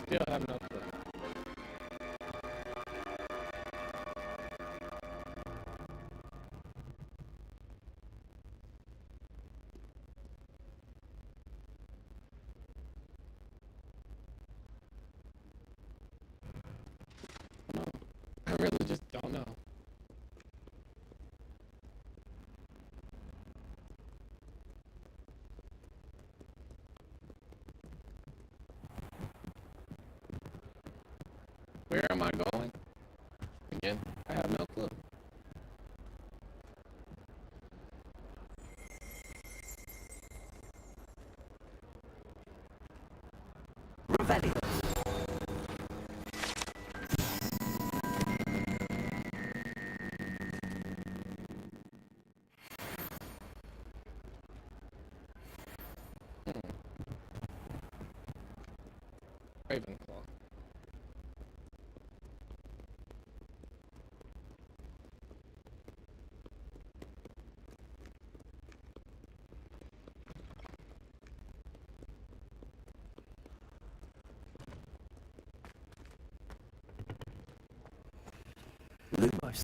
still have no clue. No, I really just don't know. Where am I going? Again, I have no clue. Revelio. Ravenclaw. Lumos.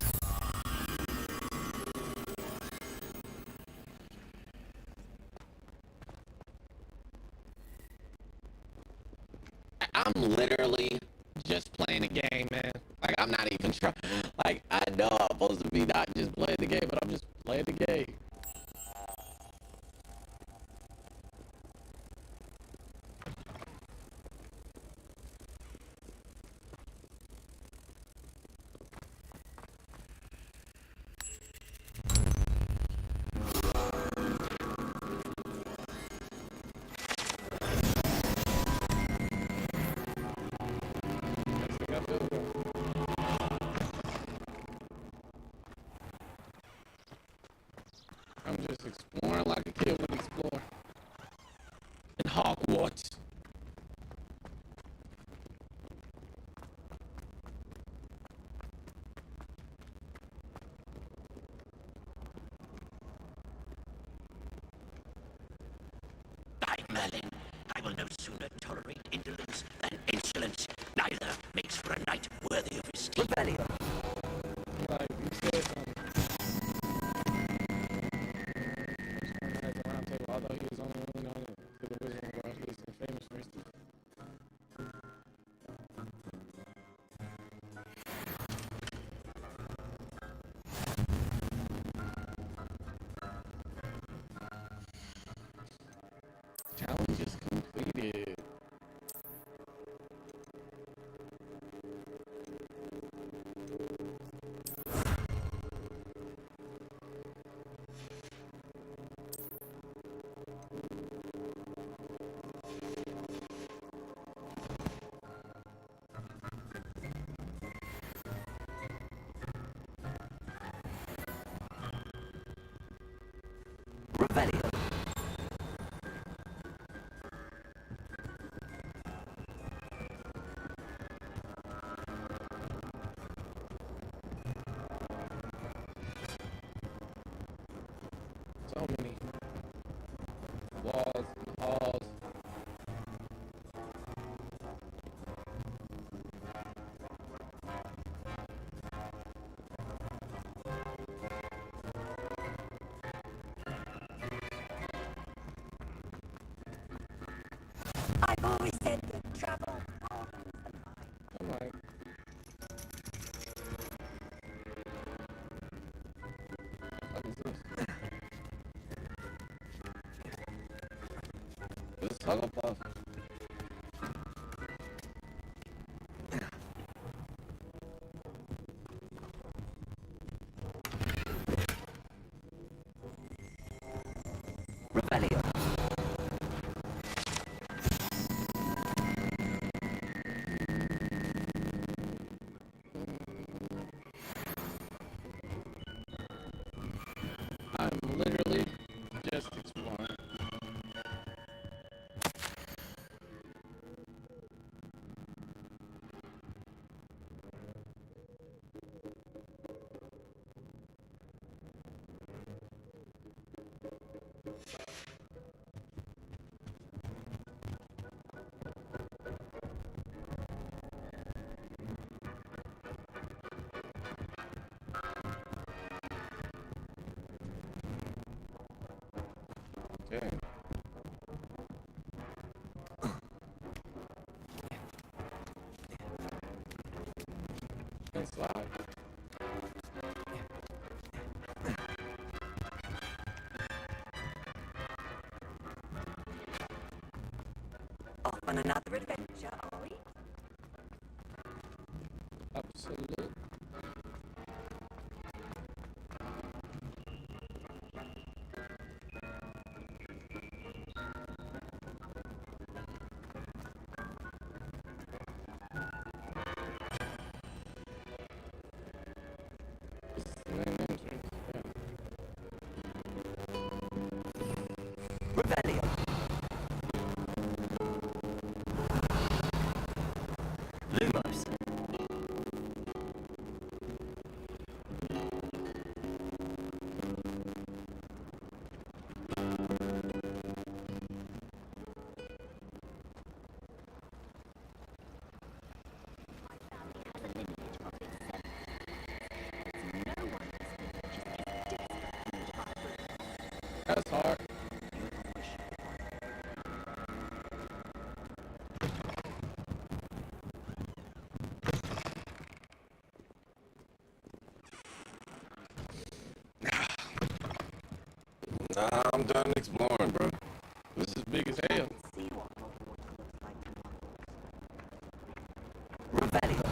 I'm literally just playing a game, man. Like, I'm not even trying. Like, I know I'm supposed to be not just playing the game, but I'm just playing the game. Next thing I feel, I'm just exploring like a kid would explore. In Hogwarts. By Merlin, I will no sooner tolerate indolence than insolence. Neither makes for a knight worthy of his keep. Revelio. Like you said, as a round table, although he was only known to the wizarding world, he is famous for his teeth. Challenge is completed. Revelio. So many walls and halls. I've always said that travel. I'm like, what is this? This is Hugglepuff. Revelio. I'm literally just exploring. And slide. Off on another adventure, are we? Absolutely. This is the main entrance. Yeah. Revelio. Lumos. That's hard. Nah, I'm done exploring, bro. This is big as hell. See what Hogwarts looks like in Hogwarts. Revelio.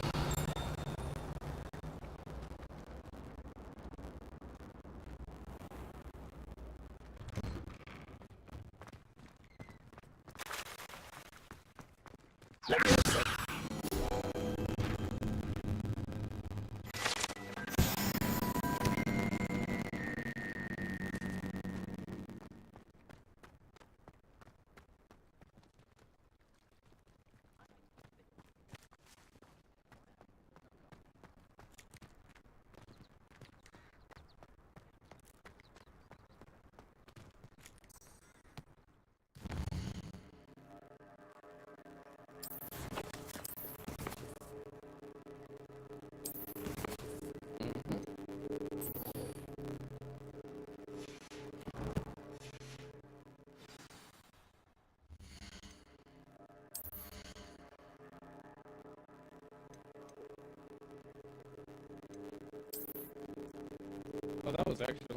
Oh, that was actually.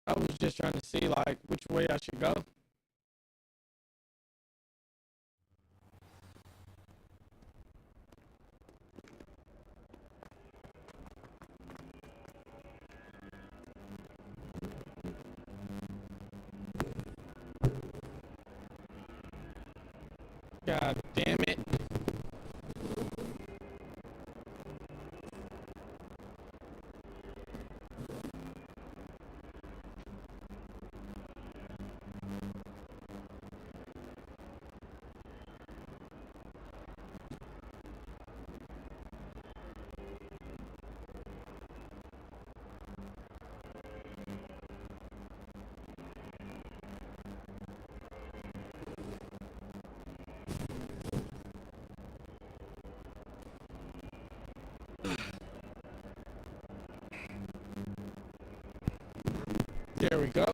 I was just trying to see like which way I should go. God damn it. There we go.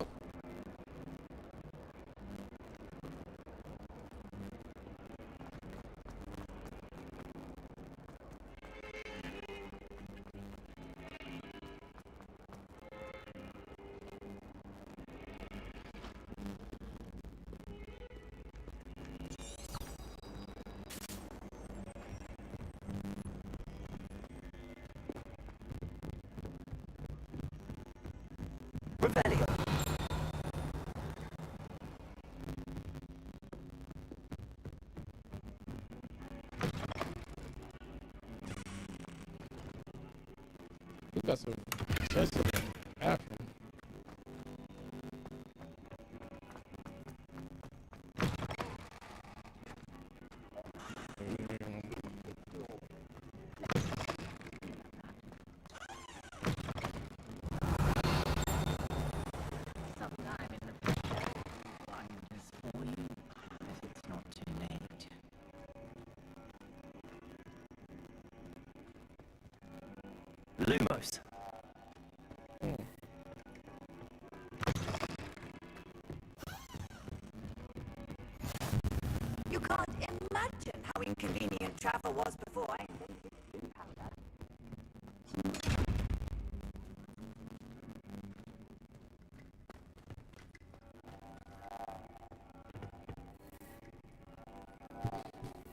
Revelio. got some chests in the bathroom. Sometime in the future, find this for you, if it's not too late. Lumos. You can't imagine how inconvenient travel was before I invented gunpowder.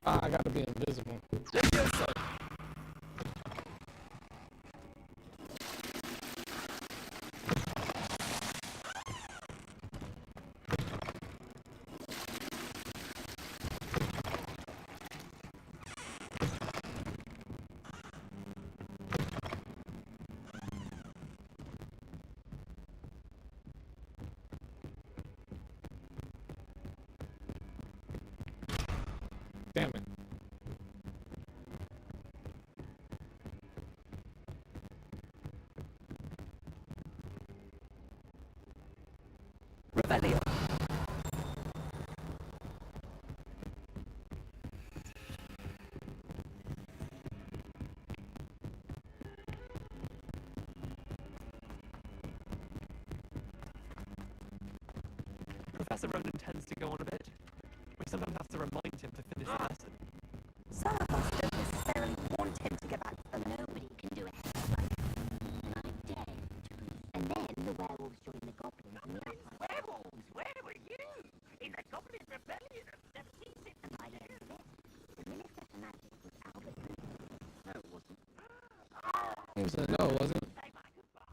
I gotta be invisible. Damn it. Revelio. Professor Ronan tends to go on a bit. We sometimes have to remind him to finish the lesson. Some of us don't necessarily want him to go back to the Nobody can do it like I dare. And then the werewolves join the goblins and the outside. Werewolves, where were you? In the Goblin Rebellion of 1760. And by the end of it, the minister for magic was Albert Boone. No, it wasn't. He said no, it wasn't. Say my goodbye.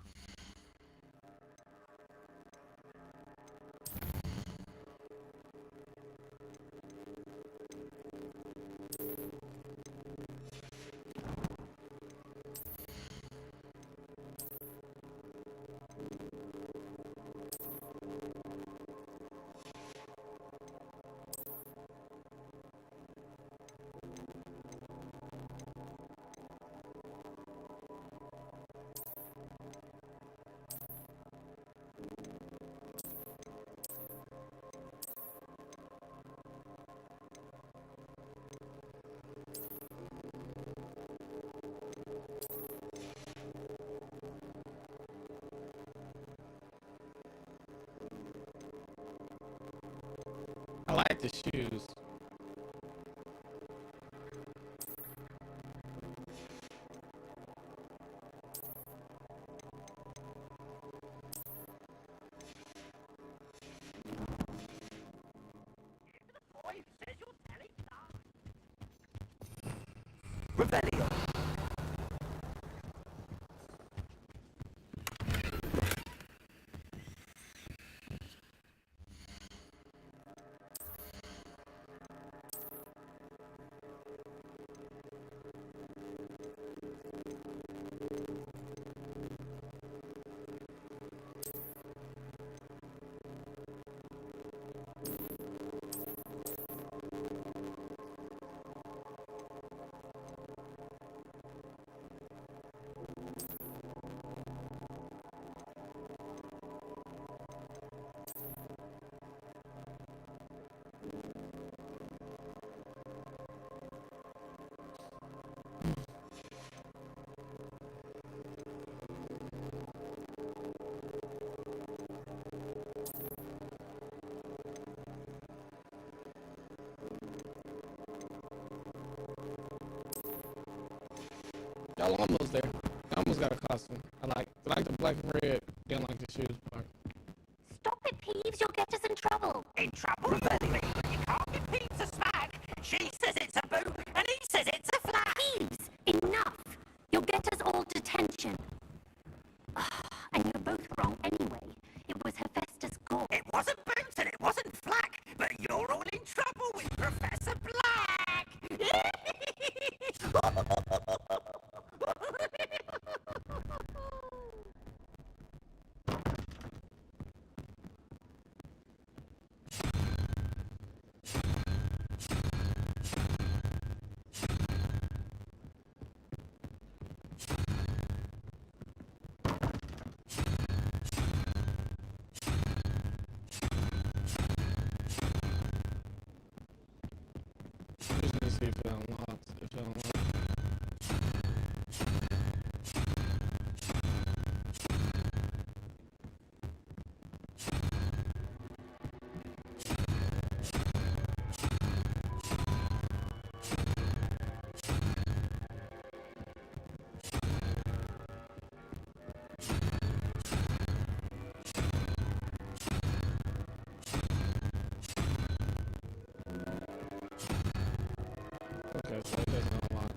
I like the shoes. Boy who says you're telling lies. Revelio. Y'all almost there. I almost got a costume. I like the black and red. Didn't like the shoes part. Stop it, Peeves, you'll get us in trouble. In trouble? Really? You can't give Peeves a smack. She says it's a boo, and he says it's a flat. Peeves, enough. You'll get us all detention. And you're both wrong anyway. It was Hephaestus Gore. It wasn't boots and it wasn't flack, but you're all in trouble with Professor Black. Okay, so it doesn't unlock.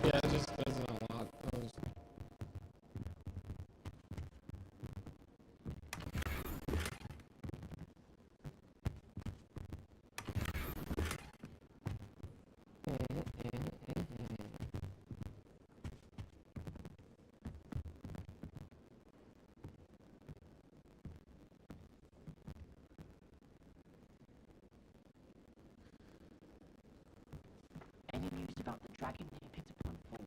Yeah, it just doesn't unlock those. Any news about the dragon near Pitterpond Fall?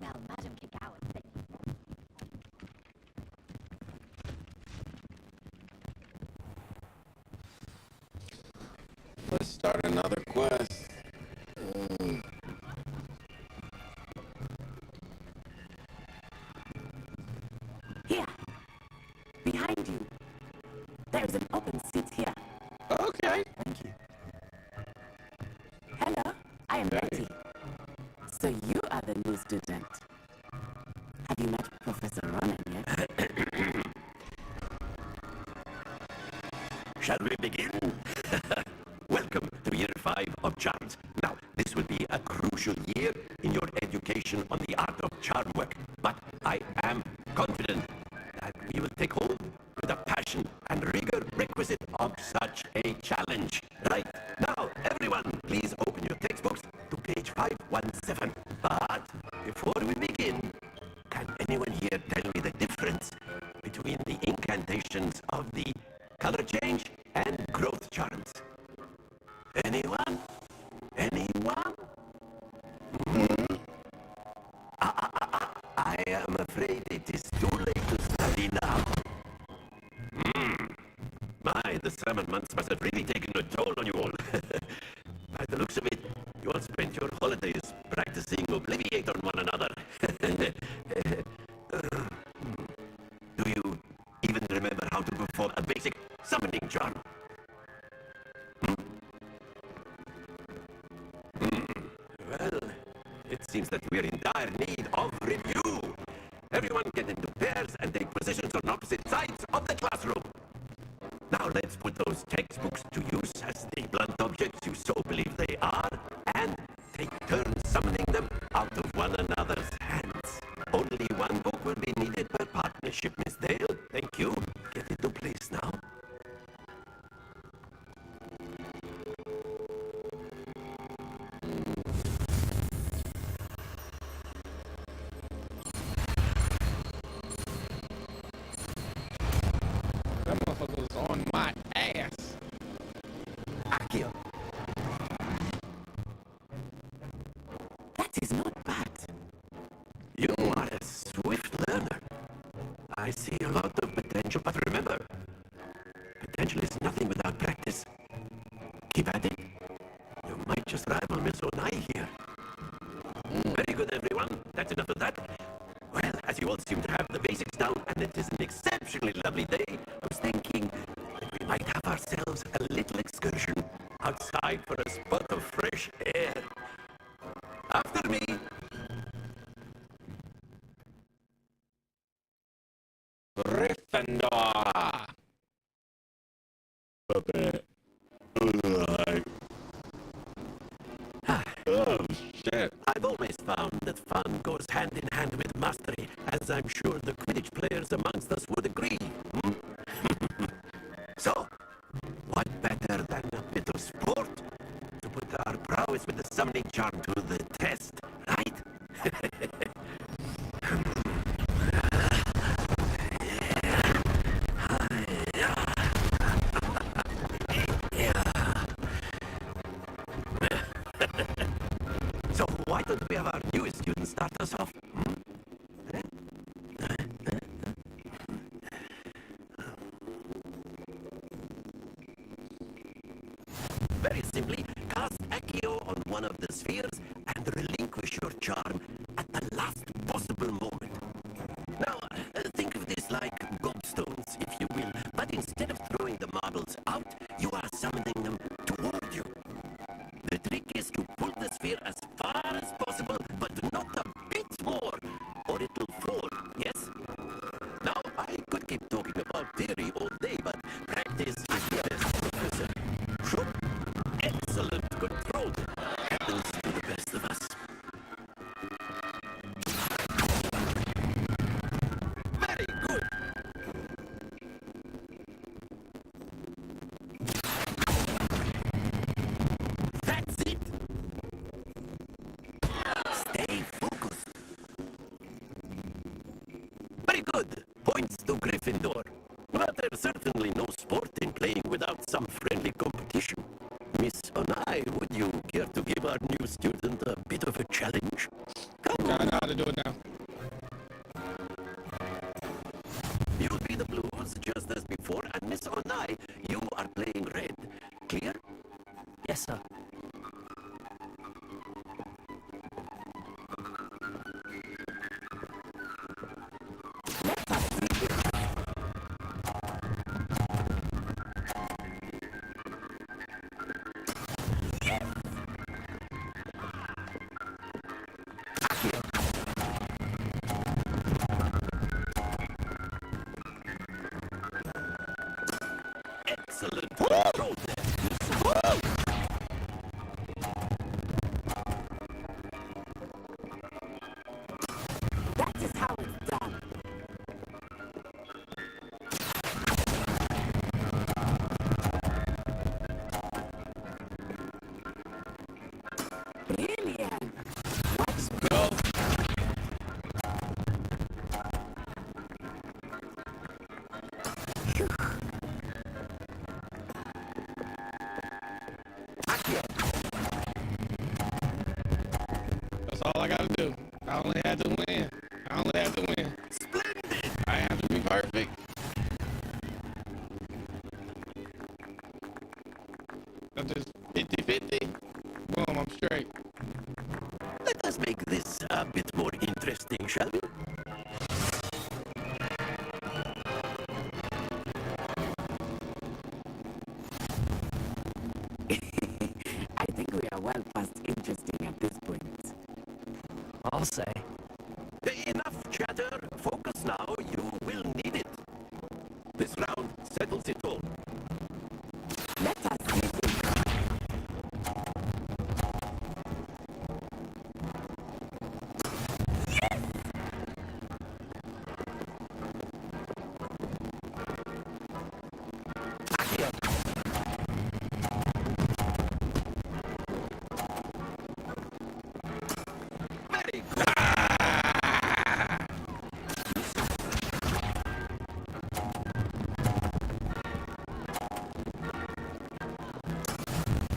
Well, Madam Kagawa, Let's start another quest. Here, behind you. There's an open seat here. Okay. Thank you. Hello, I am Betty. So you are the new student. Have you met Professor Ronan yet? Shall we begin? Welcome to Year 5 of Charms. Now, this will be a crucial year in your education on the art of charm work, but I am confident that we will take hold with the passion and rigor requisite of such a challenge. Right, now, everyone, please open your textbooks to page 517. But before we begin, can anyone here tell me the difference between the incantations of the color change and growth charms? Anyone? Anyone? I am afraid it is too late to study now. My, the 7 months must have really taken a toll on you all. By the looks of it, you all spent your holidays practicing Obliviate on one another. Do you even remember how to perform a basic summoning charm? Well, it seems that we're in dire need of review. Everyone get into pairs and take positions on opposite sides of the classroom. Now let's put those textbooks to use as the blunt objects you so believe they are, and take turns summoning them out of one another's hands. Only one book will be needed per partnership, Miss Dale. Thank you. Get into place now. That motherfucker's on my ass. Akio. That is not bad. You are a swift learner. I see a lot of potential, but remember, potential is nothing without practice. Keep at it. You might just rival Miss Onai here. Very good, everyone. That's enough of that. Well, as you all seem to have the basics down, and it is an exceptionally lovely day, I was thinking that we might have ourselves a little excursion outside for a spot of fresh air. Shit. I've always found that fun goes hand in hand with mastery, as I'm sure the Quidditch players amongst us would agree. So, what better than a bit of sport to put our prowess with the summoning charm to the test, right? So why don't we have our newest student start us off? Very simply, cast Accio on one of the spheres and relinquish your charm at the last possible moment. Now, think of this like gobstones, if you will, but instead of throwing the marbles out, you are summoning them toward you. The trick is to pull the sphere as far as possible, but not a bit more, or it'll fall, yes? Now, I could keep talking about theory all day, but practice is the best professor. Sure. Excellent control happens to the best of us. Very good. That's it. Stay focused. Very good. Points to Gryffindor. But there's certainly no sport in playing without some friendly competition. Miss Onai, would you care to give our new student a bit of a challenge? Come on. I know how to do it now. You'll be the blues just as before, and Miss Onai, you are playing red. Clear? Yes, sir. Excellent control there. That is how it's done. Brilliant. Let's go. That's all I gotta do. I only had to win. I only had to win. Splendid. I have to be perfect. I'm just 50-50. Boom, I'm straight. Let us make this a bit more interesting, shall we? I think we are well past interesting at this point. I'll say. Enough chatter. Focus now. You will need it. This round settles it all. Let us use it. Very good.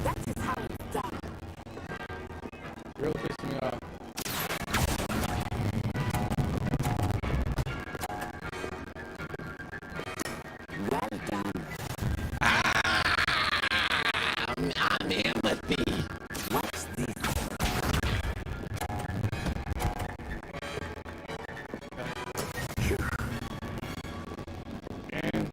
That is how it's done. Real pissing me off. Well done. I'm empathy. Watch this. And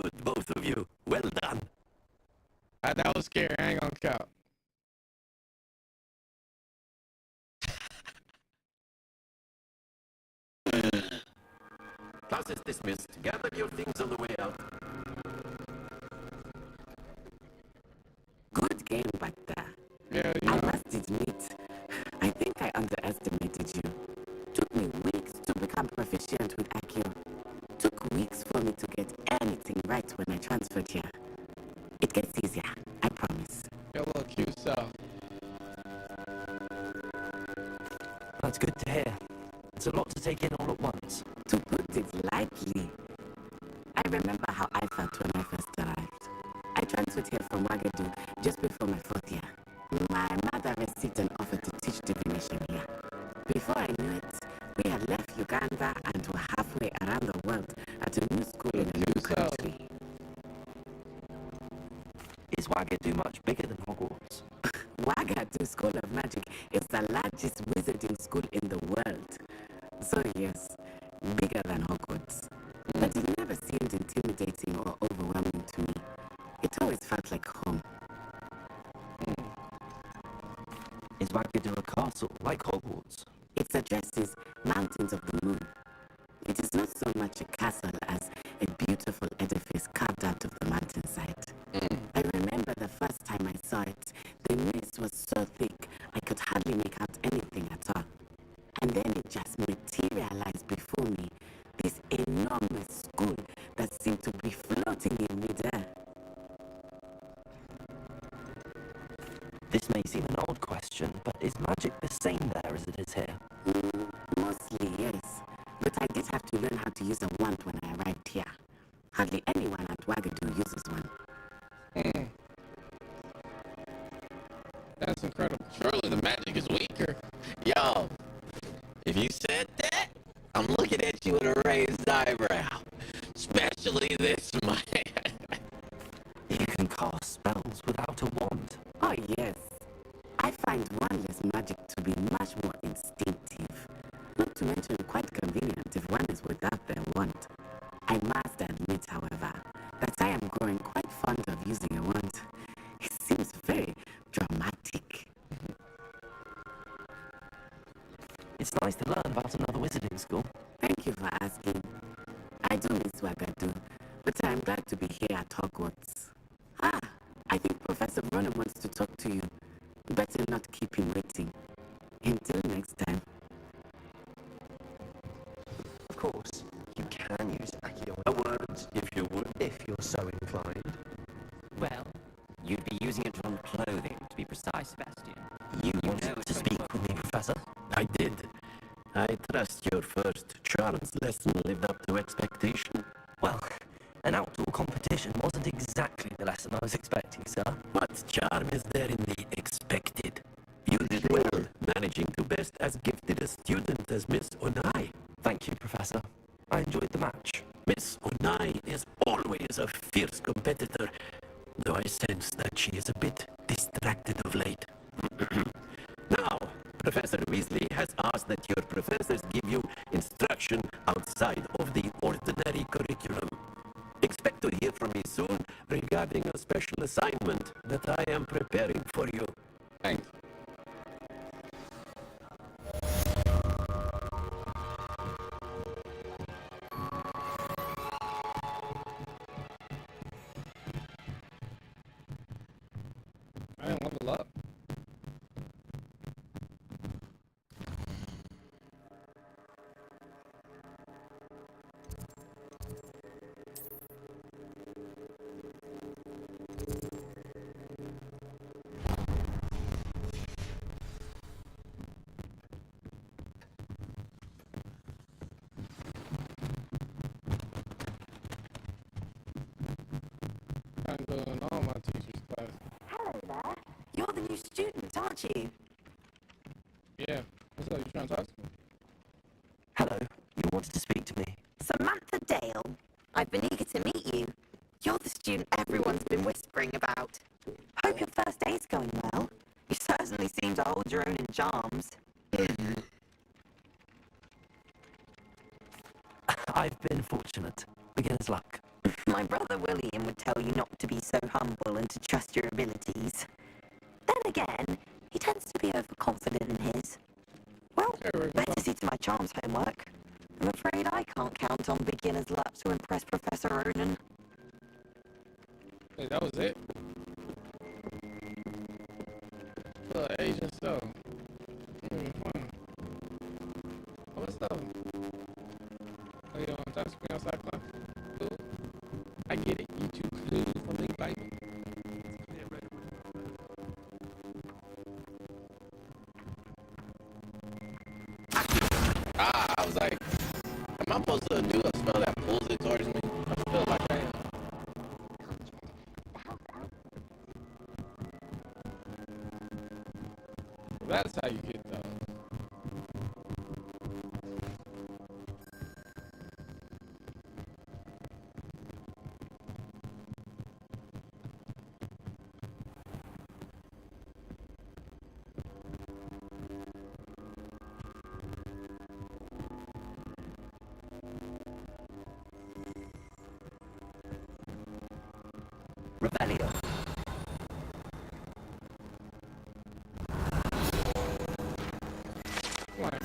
good, both of you. Well done. That was scary. I ain't gonna count. Class is dismissed. Gather your things on the way out. Good game back there. Yeah, I must admit, I think I underestimated you. Took me weeks to become proficient with Accio. Took weeks for me to get anything right when I transferred here. It gets easier, I promise. your little cute self. That's good to hear. It's a lot to take in all at once. To put it lightly, I remember how I felt when I first arrived. I transferred here from Wagadu just before my 4th year. My mother received an offer to teach divination here. Before I knew it, we had left Uganda and were halfway around the world at a new school in a new country. Is Wagadu much bigger than Hogwarts? Wagadu School of Magic is the largest wizarding school in the world. So yes, bigger than Hogwarts. But it never seemed intimidating or overwhelming to me. It always felt like home. Is Wagadu a castle, like Hogwarts? Its address is Mountains of the Moon. It is not so much a castle as a beautiful edifice carved out of the mountainside. I remember the first time I saw it, the mist was so thick I could hardly make out anything at all. And then it just materialized before me, this enormous school that seemed to be floating in midair. This may seem an odd question, but is magic the same there as it is here? Mostly, yes. But I did have to learn how to use a wand when I arrived here. Hardly anyone at Wagadu uses one. That's incredible. Surely the magic is weaker. Yo, if you said that, I'm looking at you with a raised eyebrow. Especially this man. You can cast spells without a wand. Oh, yes. I find wandless magic to be much more instinctive. Not to mention quite convenient if one is without their wand. I must admit, however, that I am growing quite fond of using a wand. It seems very dramatic. It's nice to learn about another wizarding school. Thank you for asking. I do miss Wagadu, but I'm glad to be here at Hogwarts. Ah, I think Professor Ronan wants to talk to you. Better not keep him waiting. Until next time. Of course, you can use Accio a word if you would, if you're so inclined. Well, you'd be using it on clothing, to be precise, Sebastian. You wanted to speak with me, Professor? I did. I trust your first charms lesson lived up to expectation. Well, an outdoor competition wasn't exactly the lesson I was expecting, sir. What charm is there in the expected? You did well, managing to best as gifted a student as Miss Onai. Thank you, Professor. I enjoyed the match. Miss Onai is always a fierce competitor, though I sense that she is a bit distracted of late. Now, Professor Weasley has asked that your professors give you instruction outside of the ordinary curriculum. Expect to hear from me soon regarding a special assignment that I am preparing for you. Thanks. I didn't level up. I'm doing all my teachers' class. Hello there. You're the new student, aren't you? Yeah. What's up? You trying to talk to me? Hello, you wanted to speak to me. Samantha Dale. I've been eager to meet you. You're the student everyone's been whispering about. Hope your first day's going well. You certainly seem to hold your own in charms. I've been fortunate. Beginner's luck. My brother Will Lillian would tell you not to be so humble and to trust your abilities. Then again, he tends to be overconfident in his. Well, better see to my charms homework. I'm afraid I can't count on beginner's luck to impress Professor Ronan. Wait, that was it? Asian stuff. Fun. What's up? Oh, you want to talk to me outside class? Cool. I get it. You too cool for me, baby. I was like, am I supposed to do a spell that pulls it towards me? I feel like I am. That's how you get those. Revelio. What?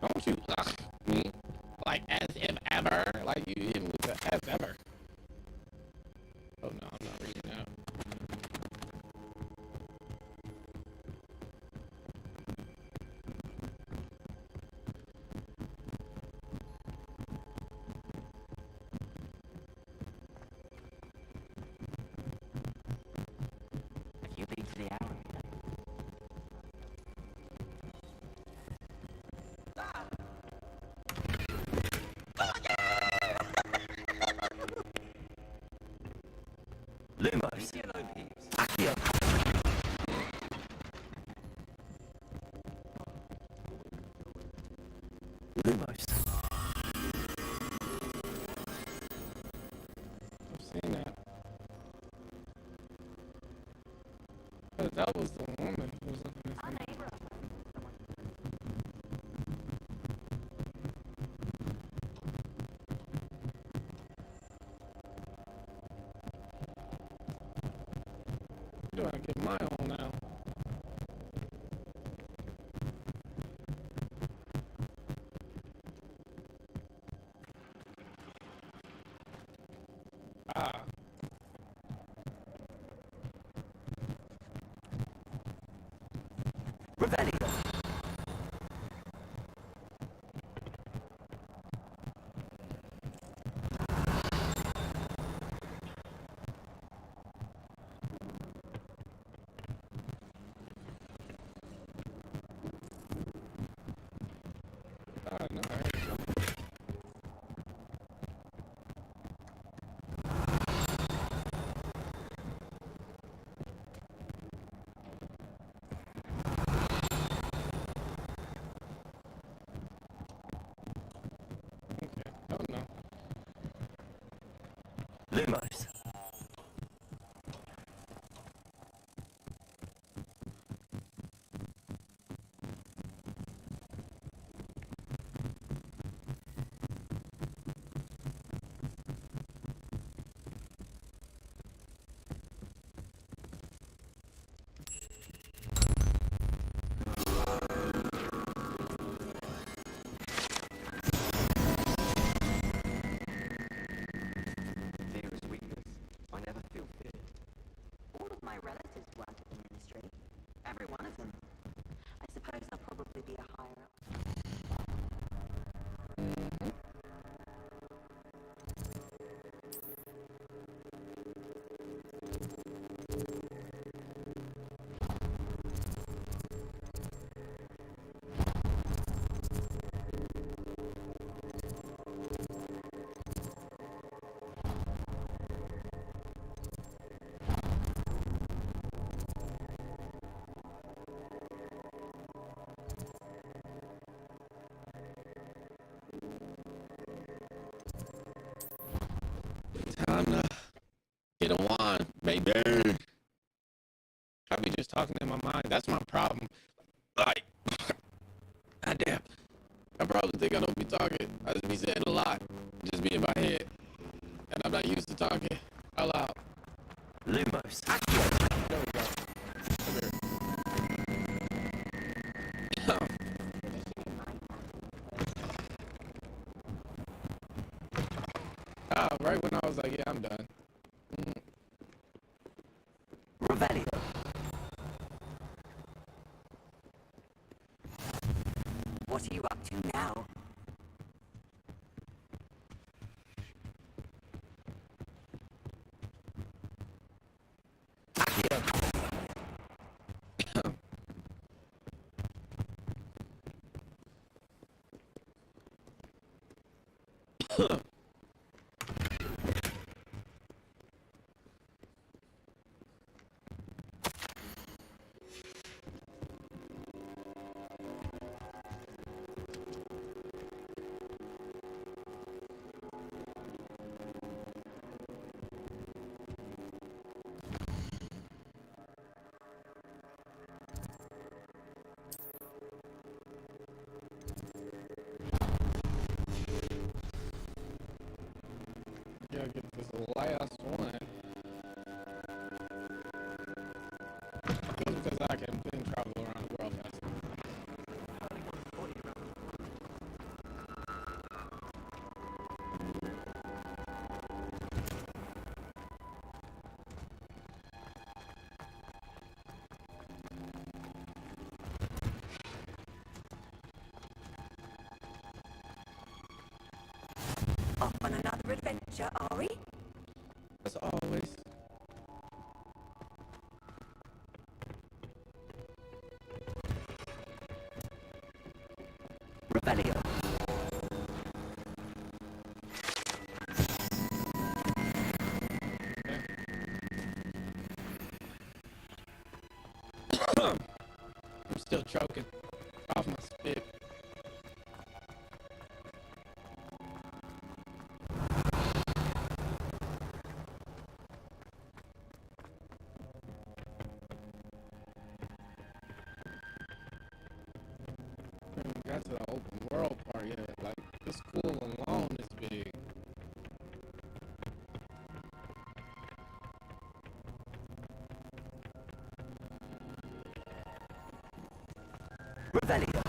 Don't you me like as if ever, like you hit me with the as ever. Oh no, I'm not reading that. Have you been to the hour? Lumos. Accio. Lumos. I've seen that. But that was the woman who was looking at me. Do I get my own now? Ah. Revelio. Oh, no. That's my problem. Like, goddamn. I probably think I don't be talking. I just be saying a lot. Just be in my head. And I'm not used to talking out loud. Lumos. There we go. Come here. Right when I was like, yeah, I'm done. Revelio. What are you up to now? Gotta get this last one. Just because I can then travel around the world faster. Off on another adventure, are we? As always. Revelio. I'm still choking off my spit. Got to the open world part yet. Like, the school alone is big. Revelio.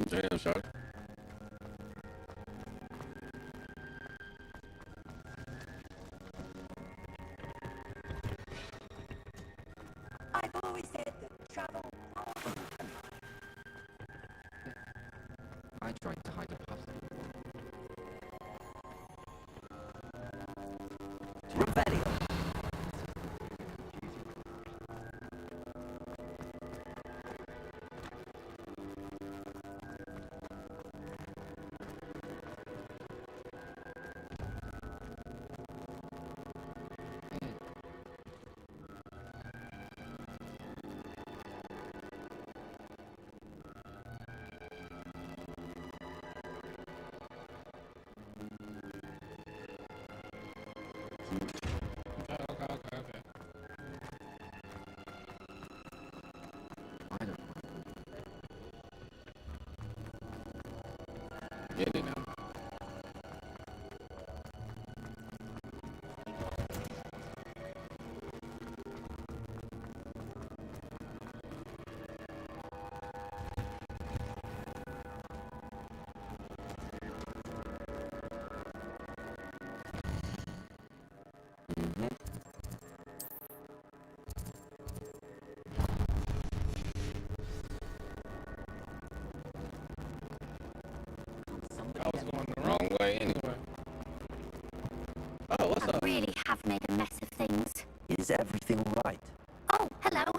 Damn, Shark. I've always said that travel. I tried to hide a puzzle. Revelio. Okay. I don't know. Get it now. I was going the wrong way anyway. Oh, what's I up? really have made a mess of things. Is everything right? Oh, hello.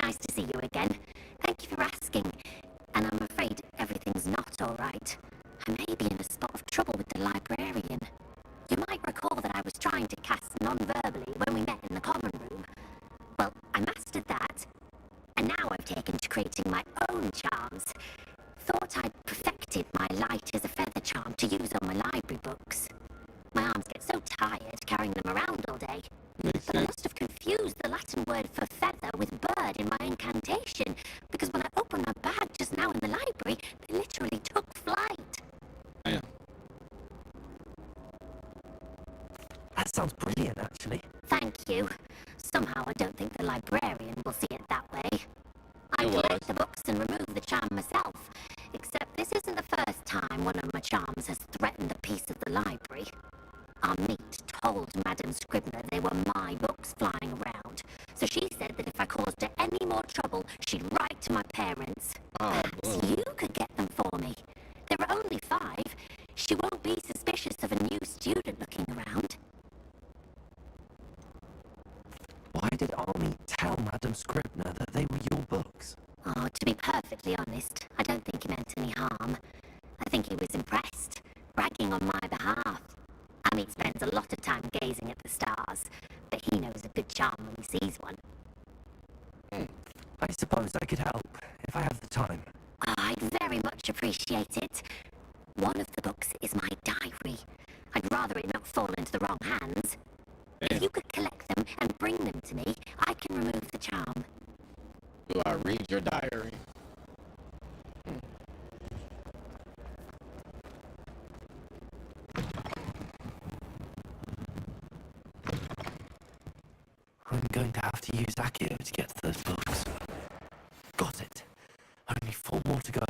Nice to see you again. Thank you for asking. And I'm afraid everything's not all right. I may be in a spot of trouble with the librarian. You might recall that I was trying to cast non-verbally when we met in the common room. Well, I light as a feather charm to use on my library books. My arms get so tired carrying them around all day. But I must have confused the Latin word for feather with bird in my incantation, because when I opened my bag just now in the library, they literally took flight. Damn. That sounds brilliant, actually. Thank you. Somehow I don't think the librarian will see it that way. I collect the books and remove the charm myself, except this isn't the first time one of my charms has threatened a piece of the library. Our mate told Madame Scribner they were my books flying around, so she said that if I caused her any more trouble, she'd write to my parents. Perhaps you could get them for me. There are only 5. She won't be suspicious of a new student looking around. Why did Army tell Madame Scribner that they were your books? Oh, to be perfectly honest, I don't think he meant any harm. I think he was impressed, bragging on my behalf. Amit spends a lot of time gazing at the stars, but he knows a good charm when he sees one. I suppose I could help, if I have the time. Oh, I'd very much appreciate it. One of the books is my diary. I'd rather it not fall into the wrong hands. If you could collect them and bring them to me, I can remove the charm. Do I read your diary? I'm going to have to use Accio to get to those books. Got it. Only 4 more to go.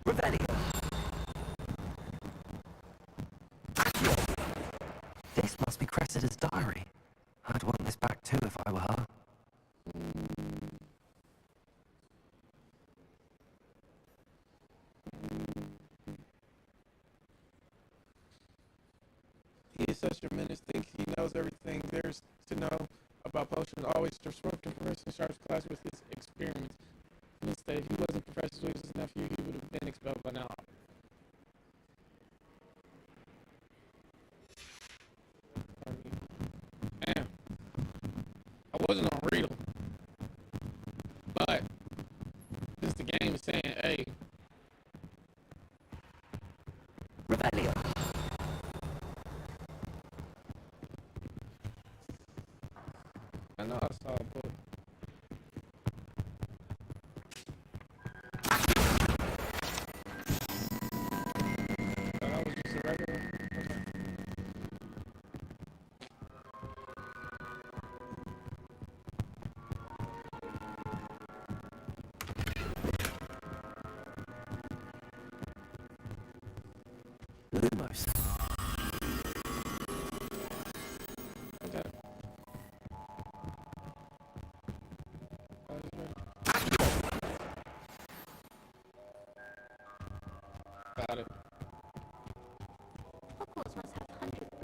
Revelio. Accio. This must be Cressida's diary. I'd want this back too if I were her. He is such a menace, thinks he knows everything there is to know about potions, always disrupting Professor Sharp's class with his experiments. Instead, if he wasn't Professor Sweeps' nephew, he would have been expelled by now. Damn. I wasn't on Riddle. But, since the game is saying, hey. Revelio. I know I saw a book. That was just a regular. Lumos. Okay. Got it. Hogwarts must have hundreds.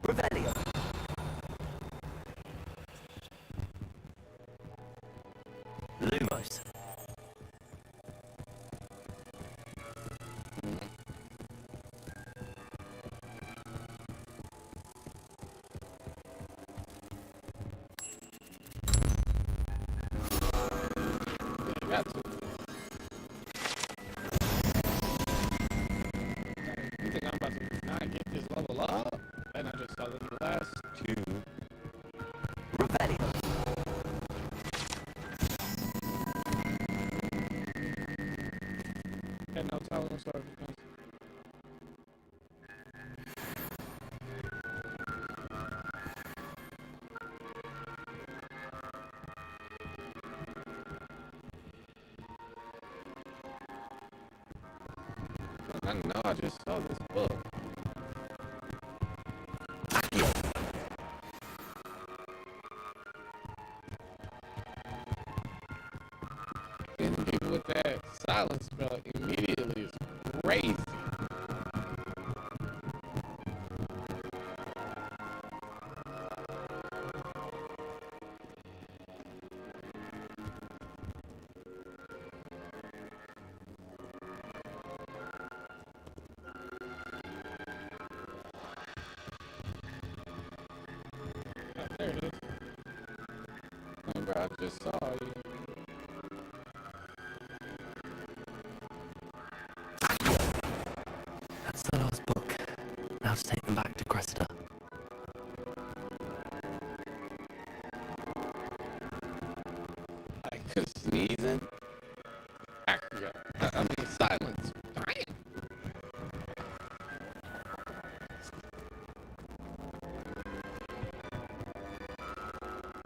Revelio. Lumos. Got to. You think I'm about to not get this level up? And I just saw the last 2. Revelio. And no time on service. I know I just saw this book. Getting people with that silence spell immediately is crazy. remember I just saw you. That's the last book. Now to take them back to Cressida. Like sneezing. I mean silence. Damn.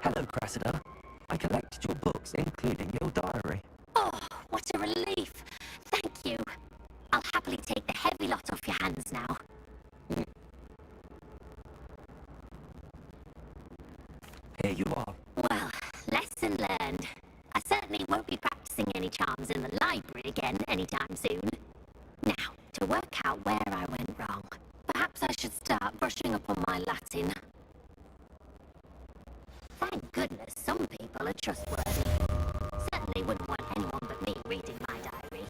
Hello, Cressida. I collected your books, including your diary. Oh, what a relief. Thank you. I'll happily take the heavy lot off your hands now. Here you are. Well, lesson learned. I certainly won't be practicing any charms in the library again anytime soon. Now, to work out where I went wrong. Perhaps I should start brushing up on my Latin. Thank goodness some people are trustworthy. Certainly wouldn't want anyone but me reading my diary.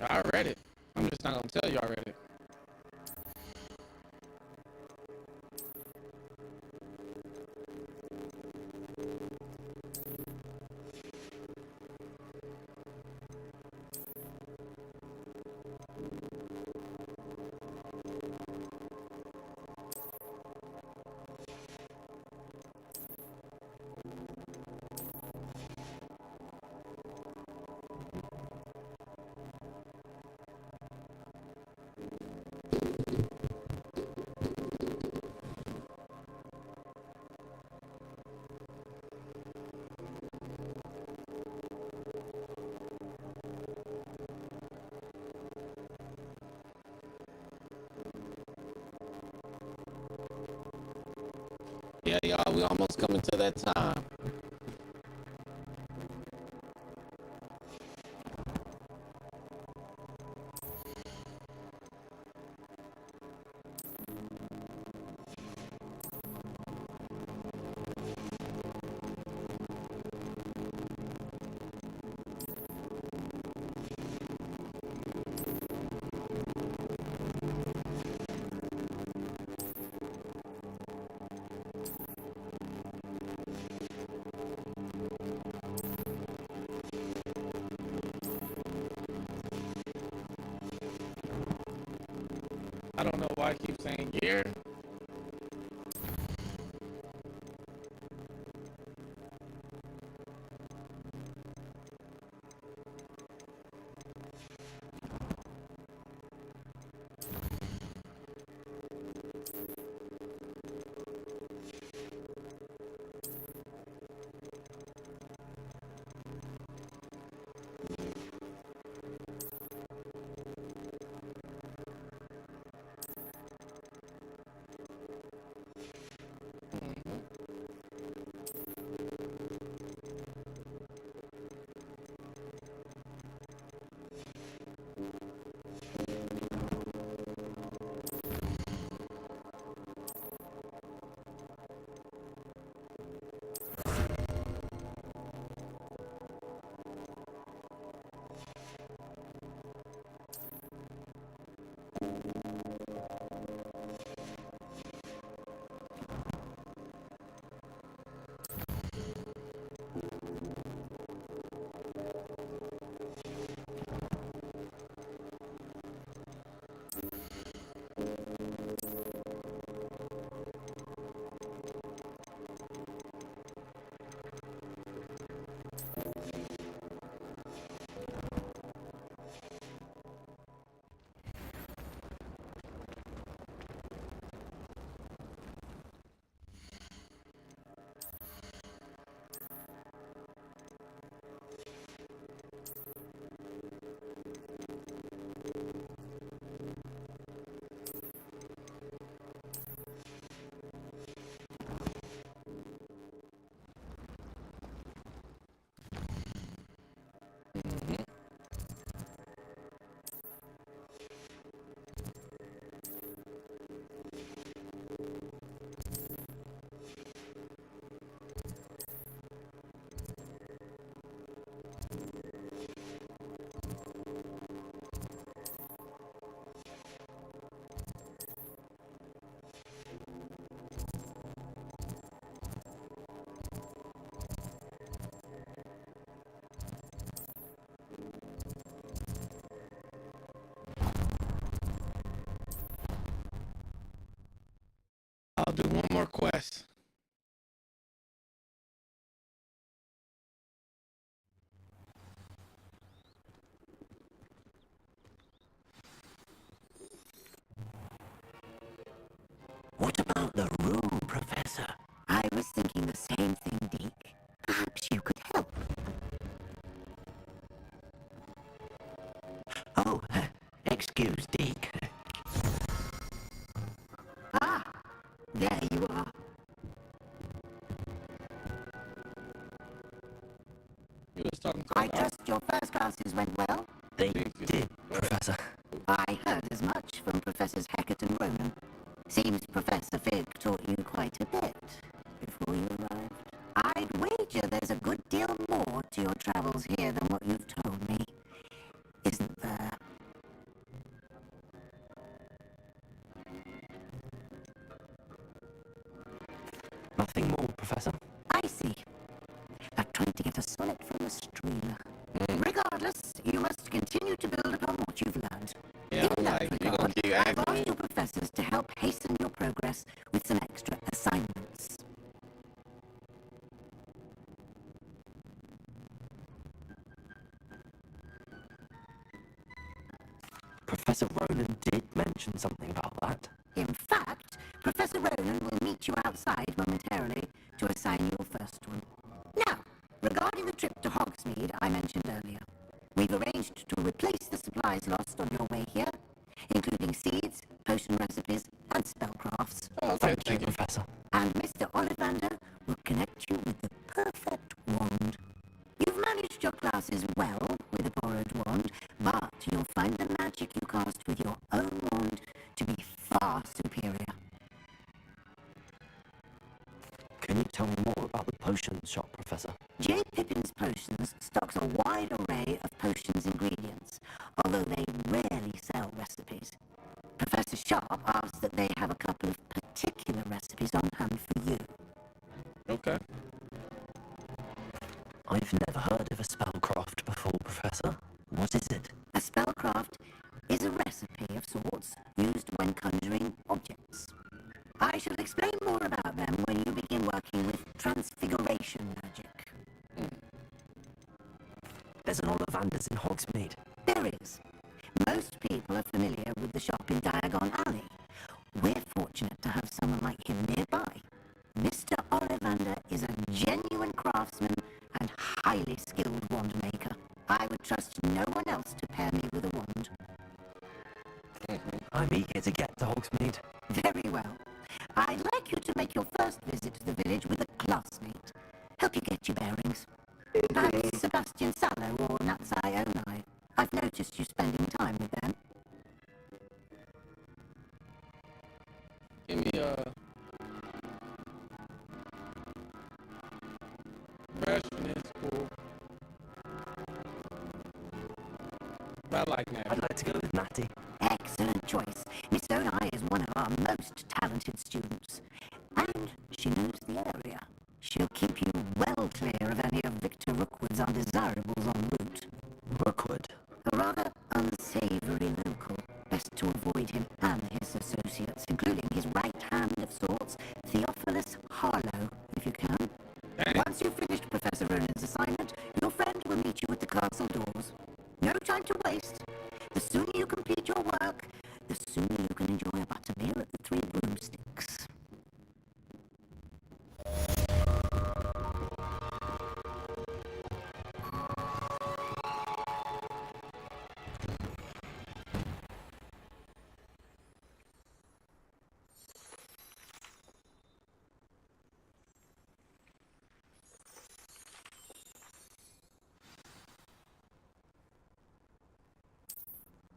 I read it. I'm just not gonna tell you I read it. Yeah, y'all, we almost coming to that time. I don't know why I keep saying gear. I'll do one more quest. What about the room, Professor? I was thinking the same thing, Deke. Perhaps you could help. Oh, excuse Deke. Ah, there you are. You was talking to I trust your first classes went well? They did, Professor. I heard as much from Professors Hackett and Ronan. Seems Professor Fig taught you quite a bit before you arrived. I'd wager there's a good deal more to your travels here than what you've told me. Isn't there? Nothing more, Professor. I see. Like trying to get a sonnet from a streamer. Regardless, you must continue to build upon what you've learned. Yeah, In that regard, you I've asked your professors to help hasten your progress with some extra assignments. Professor Ronan did mention something about that. In fact, Professor Ronan will meet you outside momentarily to assign you your first one. Now, regarding the trip to Hogsmeade I mentioned earlier, we've arranged to replace the supplies lost on your way here, including seeds, potion recipes, and spellcrafts. Oh, okay, thank you, Professor. And Mr. Ollivander will connect you with the perfect wand. You've managed your classes well with a borrowed wand, but you'll find the magic you cast with your own wand to be far superior. Can you tell me more about the potions shop, Professor? J. Pippin's Potions stocks a wide array of potions ingredients, although they rarely sell recipes. Professor Sharp asks that they have a couple of particular recipes on hand for you. Okay. I've never heard of a spellcraft before, Professor. What is it? A spellcraft is a recipe of sorts used when conjuring objects. I shall explain more about them when you begin working with transfiguration magic. There's an Ollivander's in Hogsmeade. There is. Most people are familiar with the shop in Diagon Alley. We're fortunate to have someone like him nearby. Mr. Ollivander is a genuine craftsman and highly skilled wand maker. I would trust no one else to pair me with a wand. I'm eager to get to Hogsmeade. Very well. I'd like you to make your first visit to the village with a classmate. Help you get your bearings. Perhaps Sebastian Sallow or Natsai Onai. I've noticed you spending time with them. Give me Freshman is cool. But I like that. I'd like to go with Natty. Excellent choice. Miss Onai is one of our most talented students. And she knows the area. She'll keep you well clear of any of Victor Rookwood's undesirables en route. Rookwood? A rather unsavory local. Best to avoid him and his associates, including his right hand of sorts, Theophilus Harlow, if you can. Once you've finished Professor Ronan's assignment, your friend will meet you at the castle doors. No time to waste. The sooner you complete your work, the sooner you can enjoy a butterbeer at the Three Broomsticks.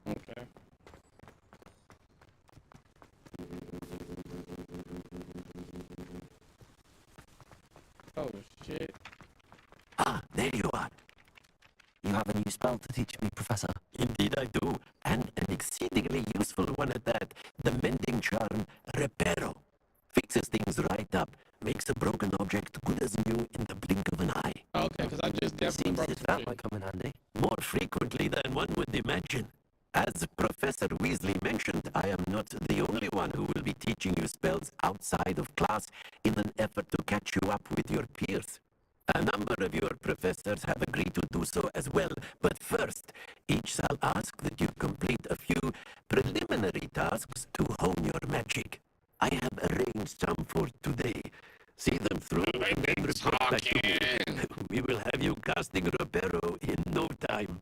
Okay. Oh shit. Ah, there you are. You have a new spell to teach me, Professor. Indeed I do, and an exceedingly useful one at that. The mending charm, Reparo. Fixes things right up, makes a broken object good as new in the blink of an eye. Okay, because I just definitely Seems broke as if some that shit. might come in handy. More frequently than one would imagine. As Professor Weasley mentioned, I am not the only one who will be teaching teaching you spells outside of class in an effort to catch you up with your peers. A number of your professors have agreed to do so as well, but first, each shall ask that you complete a few preliminary tasks to hone your magic. I have arranged some for today. See them through and then report back to me. We will have you casting Reparo in no time.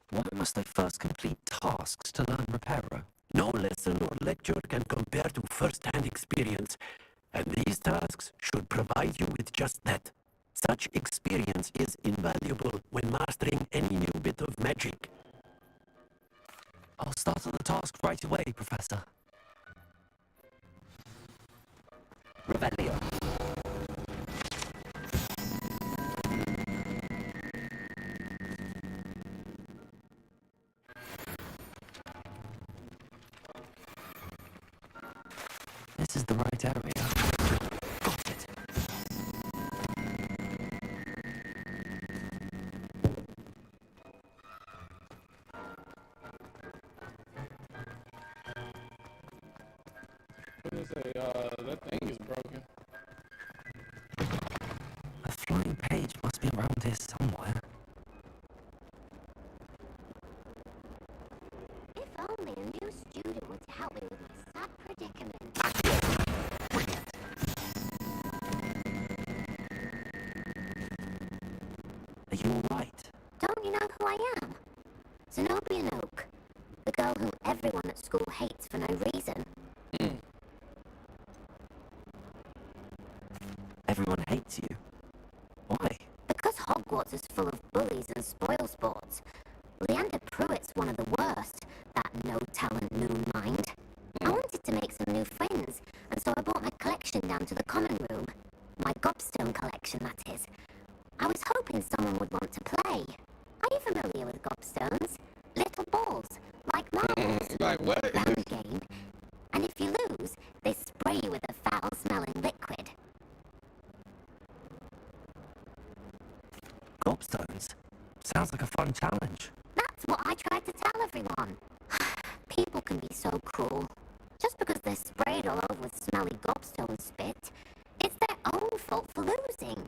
Why must I first complete tasks to learn Reparo? No lesson or lecture can compare to first-hand experience, and these tasks should provide you with just that. Such experience is invaluable when mastering any new bit of magic. I'll start on the task right away, Professor. Revelio. This is the right area. Got it. What did it say? That thing is broken. A flying page must be around here somewhere. If only a new student would help me with my sad predicament. Are you alright? Don't you know who I am? Zenobia Oak, the girl whom everyone at school hates for no reason. Everyone hates you. Why? Because Hogwarts is full of bullies and spoilsports. Leander Pruitt's one of the worst, that no-talent new mind. I wanted to make some new friends, and so I brought my collection down to the common room. My gobstone collection, that is. I was hoping someone would want to play. Are you familiar with gobstones? Little balls, like marbles. Like what? Round game. And if you lose, they spray you with a foul-smelling liquid. Gobstones? Sounds like a fun challenge. That's what I tried to tell everyone. People can be so cruel. Just because they're sprayed all over with smelly gobstone spit, it's their own fault for losing.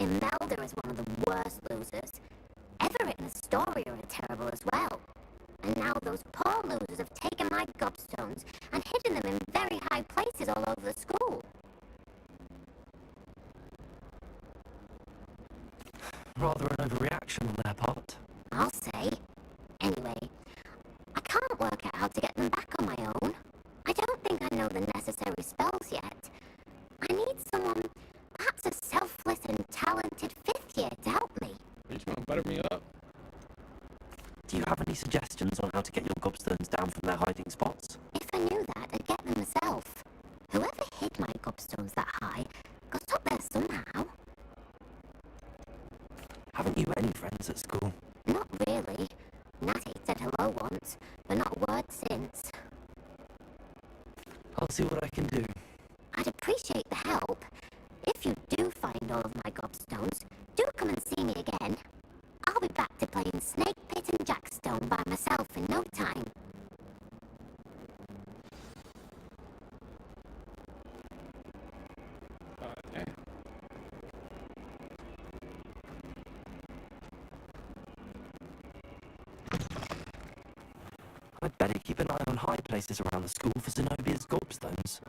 Imelda is one of the worst losers. Everett and Astoria are terrible as well. And now those poor losers have taken my gobstones and hidden them in very high places all over the school. Rather an overreaction on their part. I'll say. Anyway, I can't work out how to get them back on my own. I don't think I know the necessary spells yet. I need someone, perhaps a selfless and talented fifth year to help me. You trying to butter me up? Do you have any suggestions on how to get your gobstones down from their hiding spots? If I knew that, I'd get them myself. Whoever hid my gobstones that high got up there somehow. Haven't you any friends at school? Not really. Natty said hello once, but not a word since. I'll see what I can do. I'd appreciate the help. If you do find all of my gobstones, do come and see me again. I'll be back to playing Snake Pit and Jackstone by myself in no time. Damn. I'd better keep an eye on high places around the school for Zenobia's gobstones.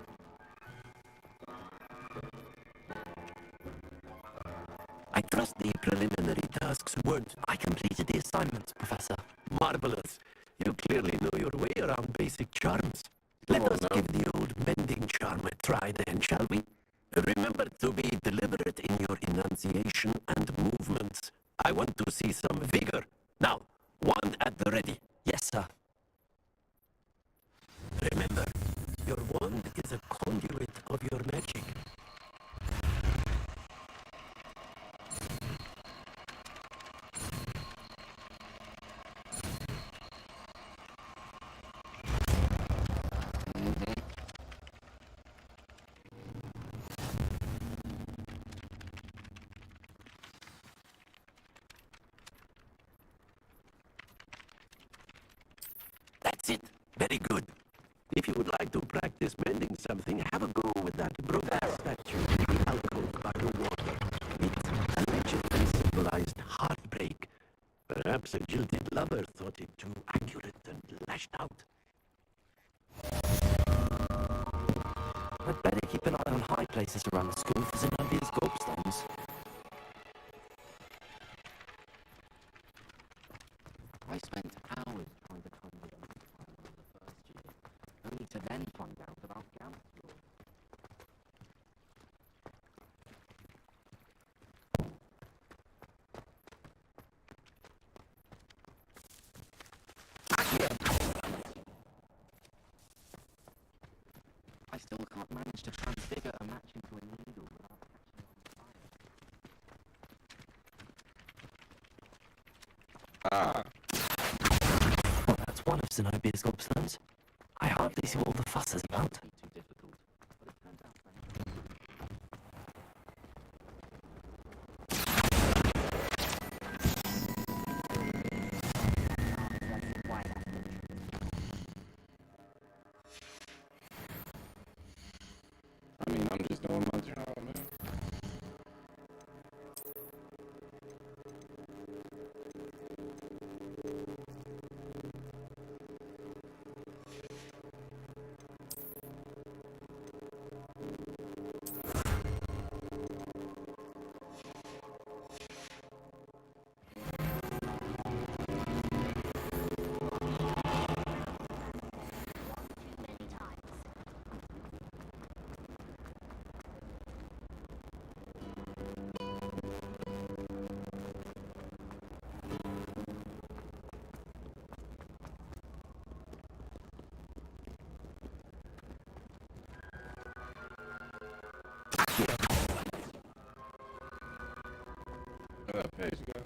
I trust the preliminary tasks weren't. I completed the assignments, Professor. Marvelous. You clearly know your way around basic charms. Let us give the old mending charm a try then, shall we? Remember to be deliberate in your enunciation and movements. I want to see some vigor. Now, wand at the ready. Yes, sir. Remember, your wand is a conduit of your magic. Very good. If you would like to practice mending something, have a go with that broken statue in the alcove by the water. It allegedly symbolized heartbreak. Perhaps a jilted lover thought it too accurate and lashed out. I'd better keep an eye on high places around the school for Zenobia's gobstones. I spent hours trying to find the file in the first year, only to then find out about Gaunt's law. I still can't manage to transfigure a match into a needle without catching on fire. Well, that's one of Zenobia's gobstones. I hardly see what all the fuss is about. Too difficult, but it turns out I mean, I'm just doing my job, man. Where that page go?